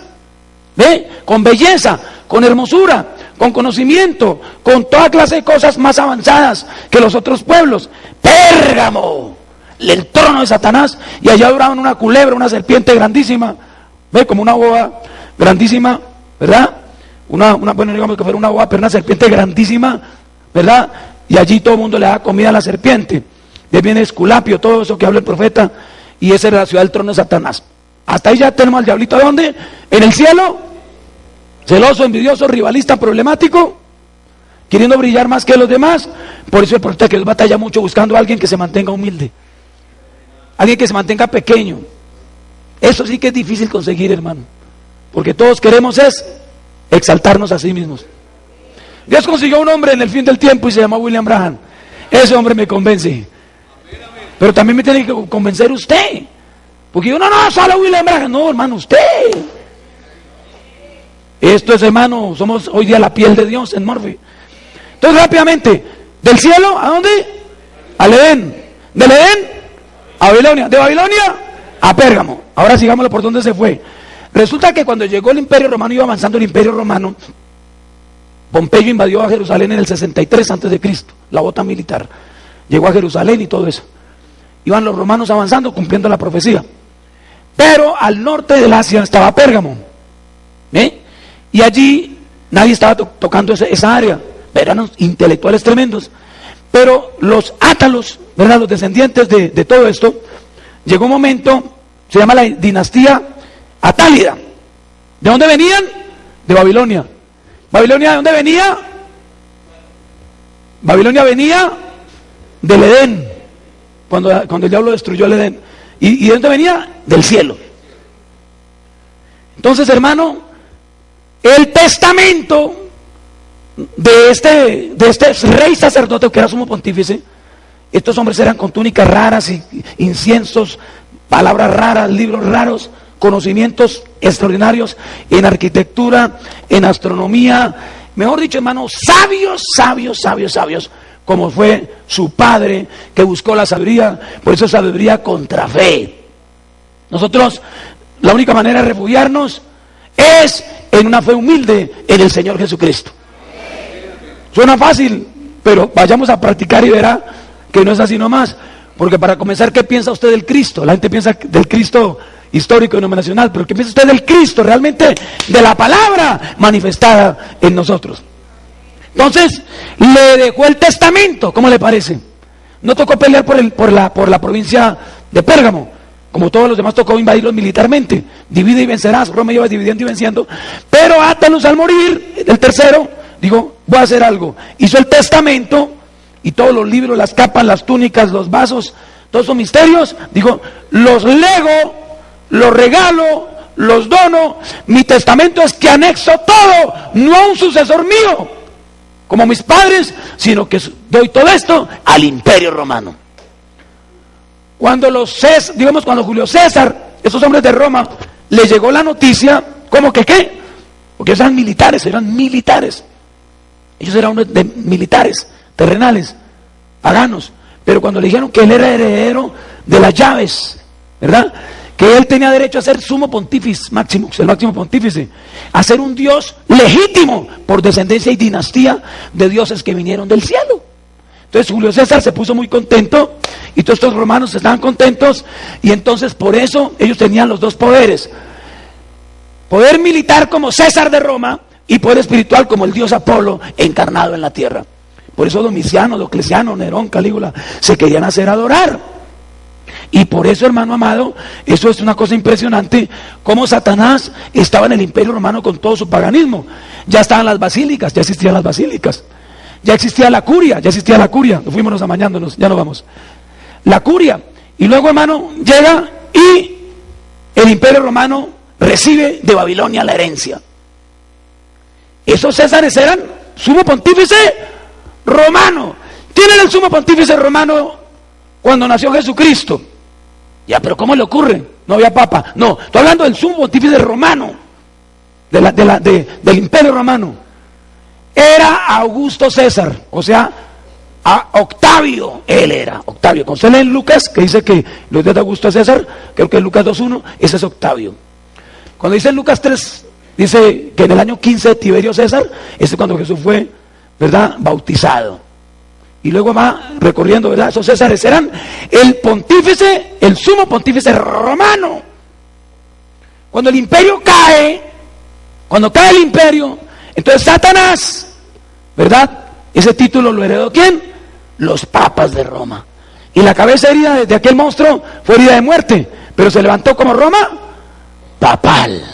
S1: ¿ve? Con belleza, con hermosura, con conocimiento, con toda clase de cosas más avanzadas que los otros pueblos. Pérgamo, el trono de Satanás, y allá adoraban una culebra, una serpiente grandísima, ¿ve? Como una boa grandísima, ¿verdad? Bueno, digamos que fuera una boa, pero una serpiente grandísima, ¿verdad? Y allí todo el mundo le da comida a la serpiente. De viene Esculapio, todo eso que habla el profeta, y esa era la ciudad del trono de Satanás. Hasta ahí ya tenemos al diablito, ¿dónde? En el cielo, celoso, envidioso, rivalista, problemático, queriendo brillar más que los demás. Por eso el profeta que él batalla mucho buscando a alguien que se mantenga humilde, alguien que se mantenga pequeño. Eso sí que es difícil conseguir, hermano, porque todos queremos es exaltarnos a sí mismos. Dios consiguió un hombre en el fin del tiempo y se llamó William Branham. Ese hombre me convence, pero también me tiene que convencer usted, porque yo no, solo William Branham, no, hermano, usted. Esto es, hermano, somos hoy día la piel de Dios en Morphy. Entonces, rápidamente, del cielo, ¿a dónde? Al Edén. Del Edén a Babilonia. De Babilonia a Pérgamo. Ahora sigámoslo por dónde se fue. Resulta que cuando llegó el Imperio Romano, iba avanzando el Imperio Romano, Pompeyo invadió a Jerusalén en el 63 a.C., la bota militar. Llegó a Jerusalén y todo eso. Iban los romanos avanzando, cumpliendo la profecía. Pero al norte del Asia estaba Pérgamo. Y allí nadie estaba tocando esa área. Eran intelectuales tremendos. Pero los átalos, ¿verdad?, los descendientes de todo esto, llegó un momento, se llama la dinastía Atálida. ¿De dónde venían? De Babilonia. ¿Babilonia de dónde venía? Babilonia venía del Edén, cuando el diablo destruyó el Edén. ¿Y de dónde venía? Del cielo. Entonces, hermano, el testamento de este rey sacerdote que era sumo pontífice, estos hombres eran con túnicas raras, y inciensos, palabras raras, libros raros, conocimientos extraordinarios en arquitectura, en astronomía, mejor dicho, hermano, sabios, como fue su padre que buscó la sabiduría. Por eso sabiduría contra fe. Nosotros, la única manera de refugiarnos es en una fe humilde en el Señor Jesucristo. Suena fácil, pero vayamos a practicar y verá que no es así nomás. Porque para comenzar, ¿qué piensa usted del Cristo? La gente piensa del Cristo histórico y denominacional, pero ¿qué piensa usted del Cristo realmente, de la palabra manifestada en nosotros? Entonces, le dejó el testamento. ¿Cómo le parece? No tocó pelear por la provincia de Pérgamo, como todos los demás tocó invadirlos militarmente. Divide y vencerás. Roma iba dividiendo y venciendo. Pero Átalos, al morir, el tercero, dijo, voy a hacer algo. Hizo el testamento y todos los libros, las capas, las túnicas, los vasos, todos esos misterios, dijo, los lego, los regalo, los dono. Mi testamento es que anexo todo, no a un sucesor mío, como mis padres, sino que doy todo esto al Imperio Romano. Cuando cuando Julio César, esos hombres de Roma, le llegó la noticia, ¿cómo que qué? Porque eran militares. Ellos eran de militares, terrenales, paganos. Pero cuando le dijeron que él era heredero de las llaves, ¿verdad?, que él tenía derecho a ser sumo pontífice, el máximo pontífice, a ser un Dios legítimo por descendencia y dinastía de dioses que vinieron del cielo. Entonces Julio César se puso muy contento y todos estos romanos estaban contentos, y entonces por eso ellos tenían los dos poderes: poder militar como César de Roma y poder espiritual como el dios Apolo encarnado en la tierra. Por eso Domiciano, Diocleciano, Nerón, Calígula se querían hacer adorar. Y por eso, hermano amado, eso es una cosa impresionante, cómo Satanás estaba en el Imperio Romano con todo su paganismo. Ya estaban las basílicas, ya existían las basílicas. Ya existía la curia, nos fuimos amañándonos, ya no vamos. La curia. Y luego, hermano, llega y el Imperio Romano recibe de Babilonia la herencia. Esos Césares eran sumo pontífice romano. ¿Quién era el sumo pontífice romano cuando nació Jesucristo? Ya, pero ¿cómo le ocurre? No había papa. No, estoy hablando del sumo pontífice romano, del Imperio Romano. Era Augusto César, o sea, Octavio, él era Octavio. Cuando se lee en Lucas, que dice que los días de Augusto César, creo que es Lucas 2.1, ese es Octavio. Cuando dice en Lucas 3, dice que en el año 15 de Tiberio César, ese es cuando Jesús fue, ¿verdad?, bautizado. Y luego va recorriendo, ¿verdad? Esos Césares eran el pontífice, el sumo pontífice romano. Cuando el imperio cae, cuando cae el imperio, entonces Satanás, ¿verdad?, ese título lo heredó ¿quién? Los papas de Roma. Y la cabeza herida de aquel monstruo fue herida de muerte, pero se levantó como Roma papal.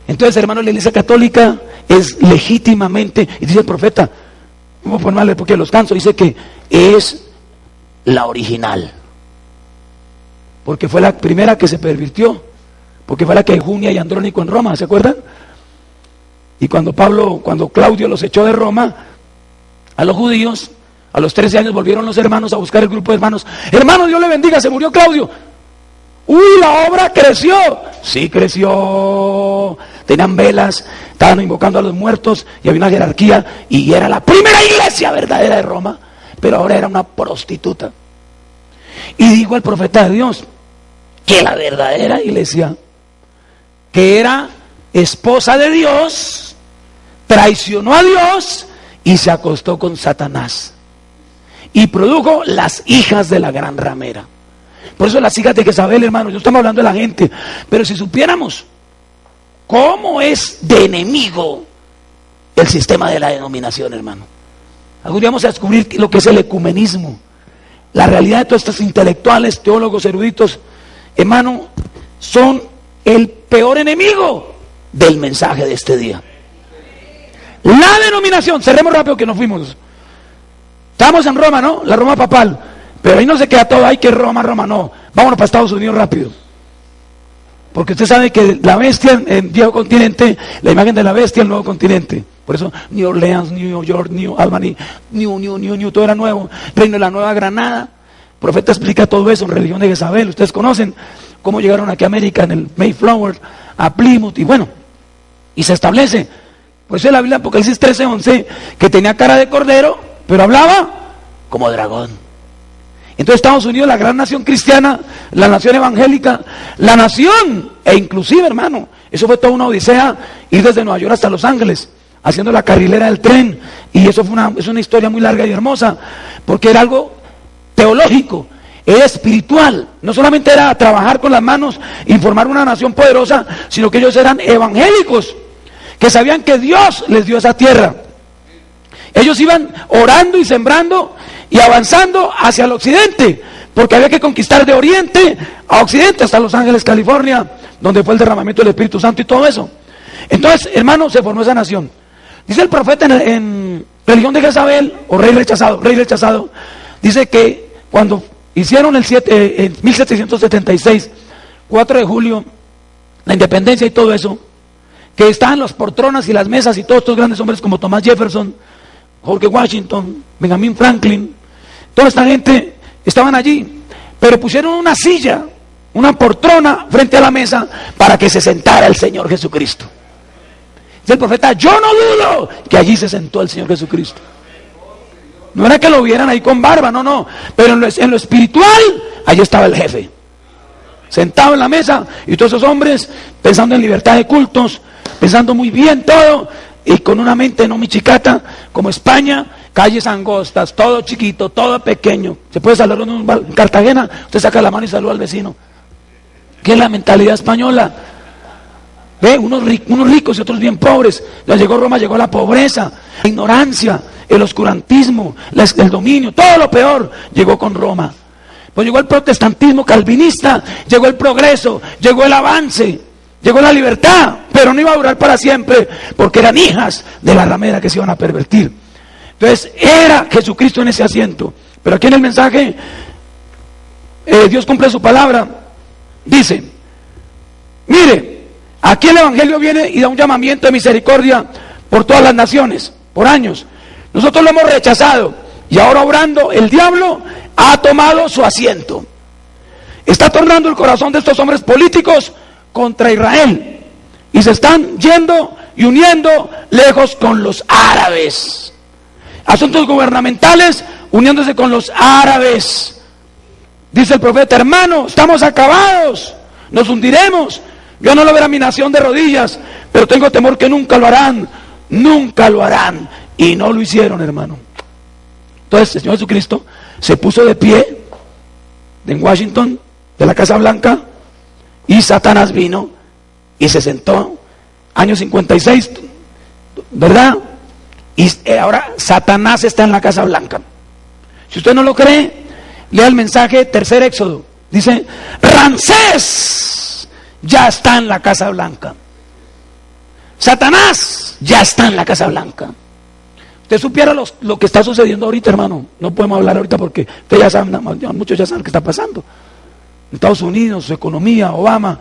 S1: Entonces, hermanos, la Iglesia Católica es legítimamente, y dice el profeta, vamos a ponerle porque los canso, dice que es la original, porque fue la primera que se pervirtió, porque fue la que Junia y Andrónico en Roma, ¿se acuerdan? Y cuando Claudio los echó de Roma a los judíos, a los 13 años volvieron los hermanos a buscar el grupo de hermanos. Hermano, Dios le bendiga, se murió Claudio. Uy, la obra creció. Sí, creció. Tenían velas, estaban invocando a los muertos y había una jerarquía y era la primera iglesia verdadera de Roma, pero ahora era una prostituta. Y dijo el profeta de Dios que la verdadera iglesia, que era esposa de Dios, traicionó a Dios y se acostó con Satanás y produjo las hijas de la gran ramera. Por eso las hijas de Jezabel, hermano, yo estamos hablando de la gente, pero si supiéramos cómo es de enemigo el sistema de la denominación, hermano, algún día vamos a descubrir lo que es el ecumenismo, la realidad de todos estos intelectuales, teólogos, eruditos, hermano, son el peor enemigo del mensaje de este día. La denominación, cerremos rápido que nos fuimos. Estamos en Roma, ¿no? La Roma papal. Pero ahí no se queda todo, ay que Roma, no. Vámonos para Estados Unidos rápido. Porque usted sabe que la bestia en viejo continente, la imagen de la bestia en el nuevo continente. Por eso New Orleans, New York, New Albany, New, todo era nuevo. Reino de la Nueva Granada. El profeta explica todo eso en Religión de Jezabel. Ustedes conocen cómo llegaron aquí a América en el Mayflower, a Plymouth, y bueno, y se establece. Por eso en la Biblia, Apocalipsis 13:11, que tenía cara de cordero, pero hablaba como dragón. Entonces Estados Unidos, la gran nación cristiana, la nación evangélica, la nación, e inclusive, hermano, eso fue toda una odisea, ir desde Nueva York hasta Los Ángeles, haciendo la carrilera del tren, y eso es una historia muy larga y hermosa, porque era algo teológico, era espiritual, no solamente era trabajar con las manos, informar una nación poderosa, sino que ellos eran evangélicos, que sabían que Dios les dio esa tierra. Ellos iban orando y sembrando y avanzando hacia el occidente, porque había que conquistar de oriente a occidente, hasta Los Ángeles, California, donde fue el derramamiento del Espíritu Santo y todo eso. Entonces, hermano, se formó esa nación. Dice el profeta en Religión de Jezabel, o rey rechazado, dice que cuando hicieron en 1776, 4 de julio, la independencia y todo eso, que estaban los poltronas y las mesas y todos estos grandes hombres como Thomas Jefferson, George Washington, Benjamin Franklin, toda esta gente estaban allí, pero pusieron una silla, una poltrona frente a la mesa para que se sentara el Señor Jesucristo. Dice el profeta, yo no dudo que allí se sentó el Señor Jesucristo. No era que lo vieran ahí con barba, no, pero en lo espiritual, allí estaba el jefe, sentado en la mesa, y todos esos hombres pensando en libertad de cultos, pensando muy bien todo, y con una mente no michicata, como España, calles angostas, todo chiquito, todo pequeño. Se puede saludar en Cartagena, usted saca la mano y saluda al vecino. ¿Qué es la mentalidad española? Ve, unos ricos y otros bien pobres. Ya llegó Roma, llegó la pobreza, la ignorancia, el oscurantismo, el dominio, todo lo peor llegó con Roma. Pues llegó el protestantismo calvinista, llegó el progreso, llegó el avance, llegó la libertad, pero no iba a durar para siempre, porque eran hijas de la ramera que se iban a pervertir. Entonces era Jesucristo en ese asiento. Pero aquí en el mensaje, Dios cumple su palabra. Dice, mire, aquí el evangelio viene y da un llamamiento de misericordia por todas las naciones, por años. Nosotros lo hemos rechazado y ahora obrando el diablo ha tomado su asiento. Está tornando el corazón de estos hombres políticos contra Israel y se están yendo y uniendo lejos con los árabes. Asuntos gubernamentales uniéndose con los árabes. Dice el profeta, hermano, estamos acabados, nos hundiremos. Yo no lo veré a mi nación de rodillas, pero tengo temor que nunca lo harán, nunca lo harán. Y no lo hicieron, hermano. Entonces el Señor Jesucristo se puso de pie en Washington, de la Casa Blanca, y Satanás vino y se sentó, año 56, ¿verdad? Y ahora Satanás está en la Casa Blanca. Si usted no lo cree, lea el mensaje, tercer Éxodo. Dice, Ramsés ya está en la Casa Blanca. Satanás ya está en la Casa Blanca. Usted supiera lo que está sucediendo ahorita, hermano. No podemos hablar ahorita porque ustedes ya saben, muchos ya saben qué está pasando. Estados Unidos, su economía, Obama,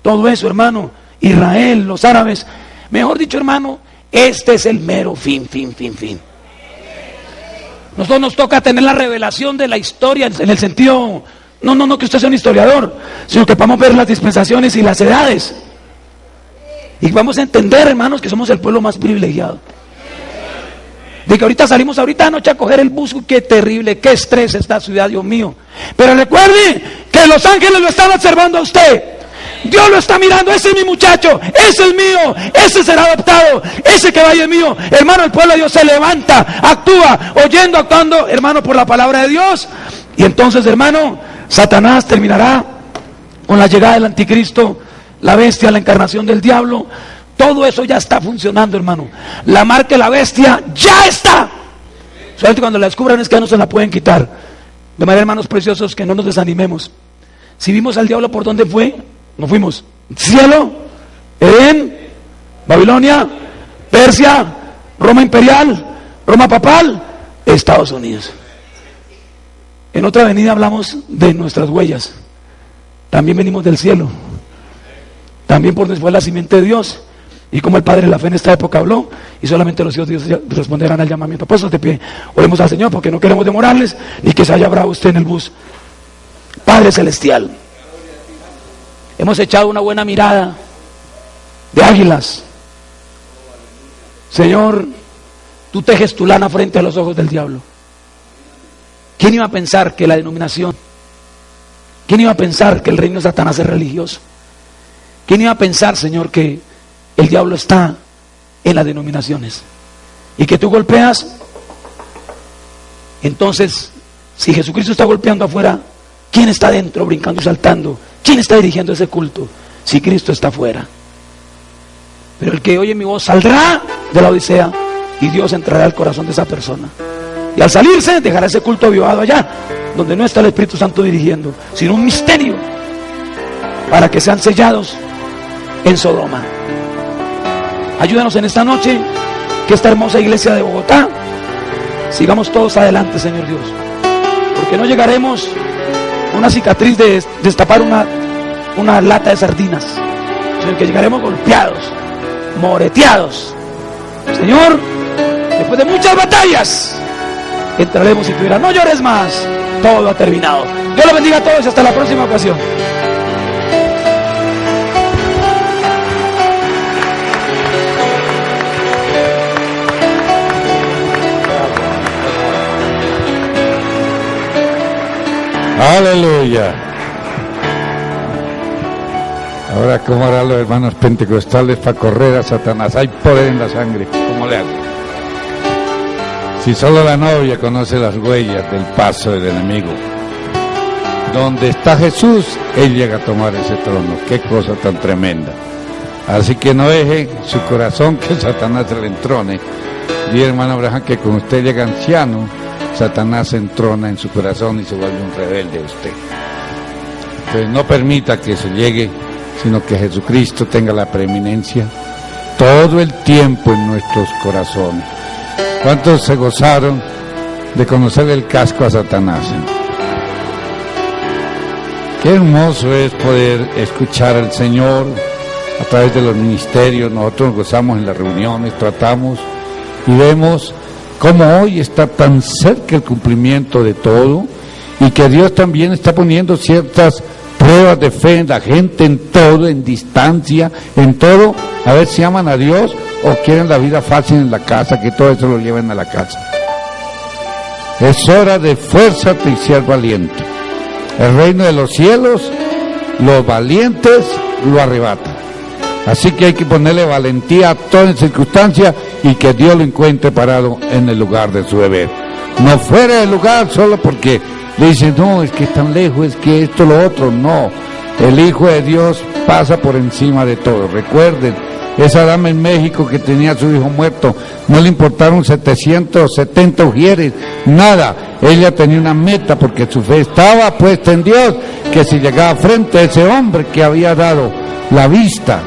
S1: todo eso, hermano. Israel, los árabes. Mejor dicho, hermano, este es el mero fin. Nosotros nos toca tener la revelación de la historia en el sentido, no que usted sea un historiador, sino que podamos ver las dispensaciones y las edades. Y vamos a entender, hermanos, que somos el pueblo más privilegiado. De que ahorita salimos anoche a coger el bus, qué terrible, qué estrés esta ciudad, Dios mío. Pero recuerde que los ángeles lo están observando a usted. Dios lo está mirando, ese es mi muchacho, ese es mío, ese será adoptado, ese que vaya es mío. Hermano, el pueblo de Dios se levanta, actúa, oyendo, actuando, hermano, por la palabra de Dios. Y entonces, hermano, Satanás terminará con la llegada del anticristo, la bestia, la encarnación del diablo. Todo eso ya está funcionando, hermano. La marca de la bestia ya está. Solamente cuando la descubran es que ya no se la pueden quitar. De manera, hermanos preciosos, que no nos desanimemos. Si vimos al diablo, ¿por dónde fue? No fuimos. Cielo, Edén, Babilonia, Persia, Roma imperial, Roma papal, Estados Unidos. En otra avenida hablamos de nuestras huellas. También venimos del cielo. También por después la simiente de Dios. Y como el Padre de la fe en esta época habló, y solamente los hijos de Dios responderán al llamamiento. Puestos de pie, oremos al Señor, porque no queremos demorarles, ni que se haya bravo usted en el bus. Padre Celestial, hemos echado una buena mirada de águilas. Señor, tú tejes tu lana frente a los ojos del diablo. ¿Quién iba a pensar que la denominación? ¿Quién iba a pensar que el reino de Satanás es religioso? ¿Quién iba a pensar, Señor, que el diablo está en las denominaciones? Y que tú golpeas. Entonces, si Jesucristo está golpeando afuera, ¿quién está dentro brincando y saltando? ¿Quién está dirigiendo ese culto? Si Cristo está afuera. Pero el que oye mi voz saldrá de la odisea y Dios entrará al corazón de esa persona. Y al salirse dejará ese culto avivado allá, donde no está el Espíritu Santo dirigiendo, sino un misterio para que sean sellados en Sodoma. Ayúdanos en esta noche, que esta hermosa iglesia de Bogotá sigamos todos adelante, Señor Dios, porque no llegaremos a una cicatriz de destapar una lata de sardinas, sino que llegaremos golpeados, moreteados. Señor, después de muchas batallas entraremos y tú dirás, no llores más, todo ha terminado. Dios los bendiga a todos y hasta la próxima ocasión.
S2: Aleluya. Ahora, ¿cómo harán los hermanos pentecostales para correr a Satanás? Hay poder en la sangre. ¿Cómo le hacen? Si solo la novia conoce las huellas del paso del enemigo. Donde está Jesús, Él llega a tomar ese trono. Qué cosa tan tremenda. Así que no deje su corazón que Satanás se le entrone. Y hermano Abraham, que cuando usted llega anciano, Satanás se entrona en su corazón y se vuelve un rebelde a usted. Entonces no permita que eso llegue, sino que Jesucristo tenga la preeminencia todo el tiempo en nuestros corazones. ¿Cuántos se gozaron de conocer el casco a Satanás? Qué hermoso es poder escuchar al Señor a través de los ministerios. Nosotros nos gozamos en las reuniones, tratamos y vemos cómo hoy está tan cerca el cumplimiento de todo y que Dios también está poniendo ciertas pruebas de fe en la gente, en todo, en distancia, en todo, a ver si aman a Dios o quieren la vida fácil en la casa, que todo eso lo lleven a la casa. Es hora de fuérzate y ser valiente. El reino de los cielos, los valientes lo arrebatan. Así que hay que ponerle valentía a toda circunstancia y que Dios lo encuentre parado en el lugar de su deber. No fuera del lugar solo porque le dicen, no, es que es tan lejos, es que esto, lo otro. No, el Hijo de Dios pasa por encima de todo. Recuerden, esa dama en México que tenía a su hijo muerto, no le importaron 770 ujieres, nada. Ella tenía una meta porque su fe estaba puesta en Dios, que si llegaba frente a ese hombre que había dado la vista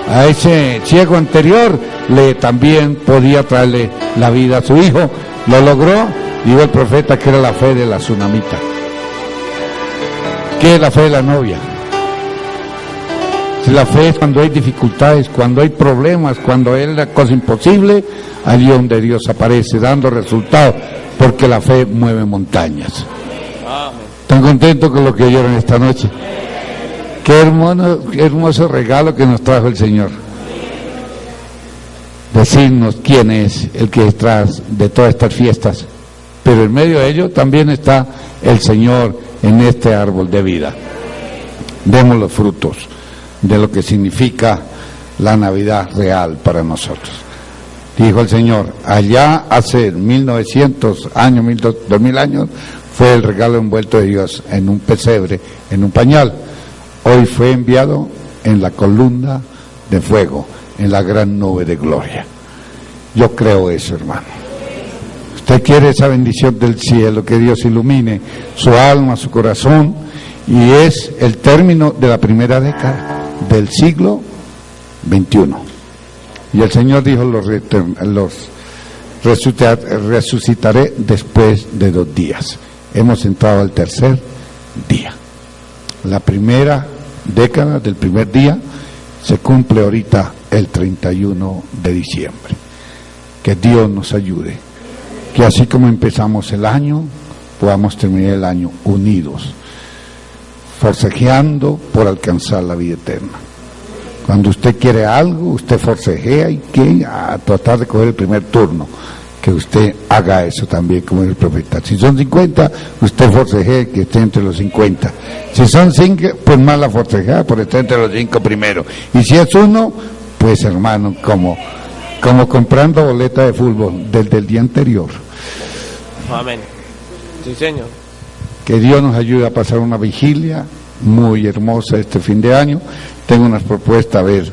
S2: a ese ciego anterior, le también podía traerle la vida a su hijo. Lo logró, dijo el profeta que era la fe de la tsunamita. ¿Qué es la fe de la novia? Si la fe es cuando hay dificultades, cuando hay problemas, cuando es la cosa imposible, allí donde Dios aparece dando resultados, porque la fe mueve montañas. ¿Están contentos con lo que oyeron esta noche? Qué hermoso regalo que nos trajo el Señor. Decirnos quién es el que es detrás de todas estas fiestas. Pero en medio de ello también está el Señor en este árbol de vida. Demos los frutos de lo que significa la Navidad real para nosotros. Dijo el Señor, allá hace 1900 años, 2000 años, fue el regalo envuelto de Dios en un pesebre, en un pañal. Hoy fue enviado en la columna de fuego, en la gran nube de gloria. Yo creo eso, hermano. Usted quiere esa bendición del cielo, que Dios ilumine su alma, su corazón, y es el término de la primera década del siglo XXI. Y el Señor dijo, los resucitaré después de 2 días. Hemos entrado al tercer día. La primera década del primer día se cumple ahorita el 31 de diciembre. Que Dios nos ayude, que así como empezamos el año, podamos terminar el año unidos, forcejeando por alcanzar la vida eterna. Cuando usted quiere algo, usted forcejea y que a tratar de coger el primer turno. Que usted haga eso también como el profeta. Si son 50, usted forcejee que esté entre los 50. Si son 5, pues más la forcejea por estar entre los 5 primero. Y si es 1, pues hermano, como comprando boleta de fútbol desde el día anterior.
S3: Amén. Sí, Señor.
S2: Que Dios nos ayude a pasar una vigilia muy hermosa este fin de año. Tengo unas propuestas, a ver,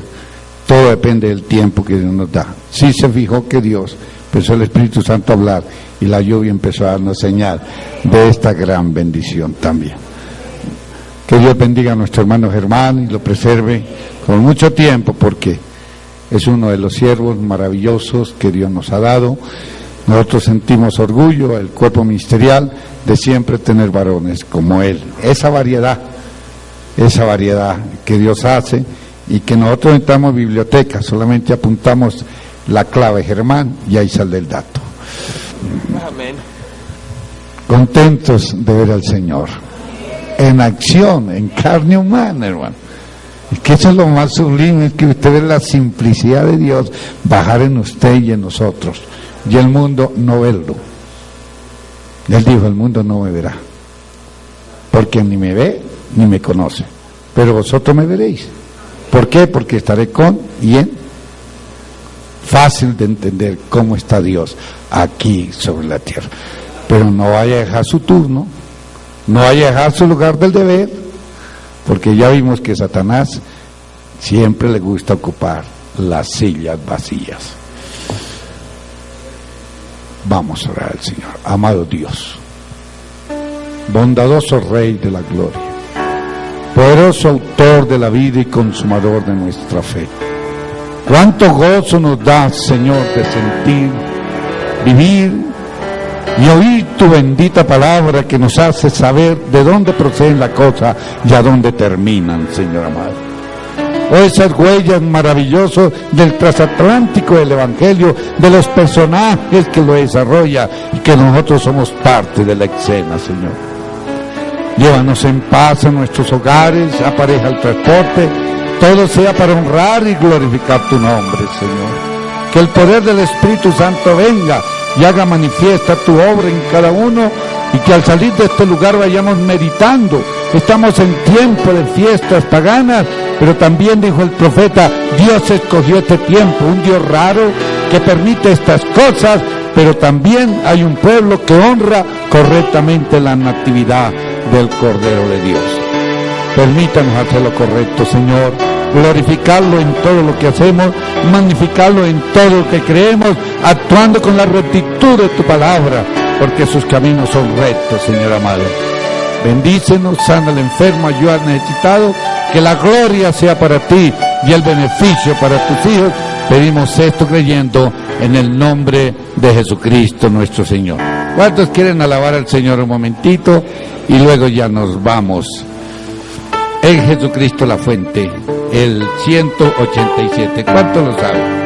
S2: todo depende del tiempo que Dios nos da. Sí se fijó que Dios empezó el Espíritu Santo a hablar y la lluvia empezó a darnos señal de esta gran bendición también. Que Dios bendiga a nuestro hermano Germán y lo preserve con mucho tiempo, porque es uno de los siervos maravillosos que Dios nos ha dado. Nosotros sentimos orgullo, el cuerpo ministerial, de siempre tener varones como él. Esa variedad que Dios hace, y que nosotros entramos biblioteca, solamente apuntamos la clave Germán y ahí sale el dato.
S3: Amén.
S2: Contentos de ver al Señor en acción, en carne humana, hermano. Es que eso es lo más sublime, es que usted ve la simplicidad de Dios bajar en usted y en nosotros, y el mundo no verlo. Él dijo, el mundo no me verá, porque ni me ve ni me conoce, pero vosotros me veréis. ¿Por qué? Porque estaré con y en. Fácil de entender cómo está Dios aquí sobre la tierra. Pero no vaya a dejar su turno, no vaya a dejar su lugar del deber, porque ya vimos que Satanás siempre le gusta ocupar las sillas vacías. Vamos a orar al Señor. Amado Dios, bondadoso Rey de la gloria, poderoso autor de la vida y consumador de nuestra fe, cuánto gozo nos da, Señor, de sentir, vivir y oír tu bendita palabra que nos hace saber de dónde proceden las cosas y a dónde terminan, Señor amado. O esas huellas maravillosas del transatlántico del Evangelio, de los personajes que lo desarrolla y que nosotros somos parte de la escena, Señor. Llévanos en paz a nuestros hogares, apareja el transporte, todo sea para honrar y glorificar tu nombre, Señor. Que el poder del Espíritu Santo venga y haga manifiesta tu obra en cada uno, y que al salir de este lugar vayamos meditando. Estamos en tiempo de fiestas paganas, pero también dijo el profeta, Dios escogió este tiempo, un Dios raro que permite estas cosas, pero también hay un pueblo que honra correctamente la natividad del Cordero de Dios. Permítanos hacer lo correcto, Señor, glorificarlo en todo lo que hacemos, magnificarlo en todo lo que creemos, actuando con la rectitud de tu palabra, porque sus caminos son rectos, Señor amado. Bendícenos, sana al enfermo, ayuda al necesitado, que la gloria sea para ti y el beneficio para tus hijos. Pedimos esto creyendo en el nombre de Jesucristo nuestro Señor. ¿Cuántos quieren alabar al Señor un momentito? Y luego ya nos vamos. En Jesucristo la fuente, el 187. ¿Cuántos lo saben?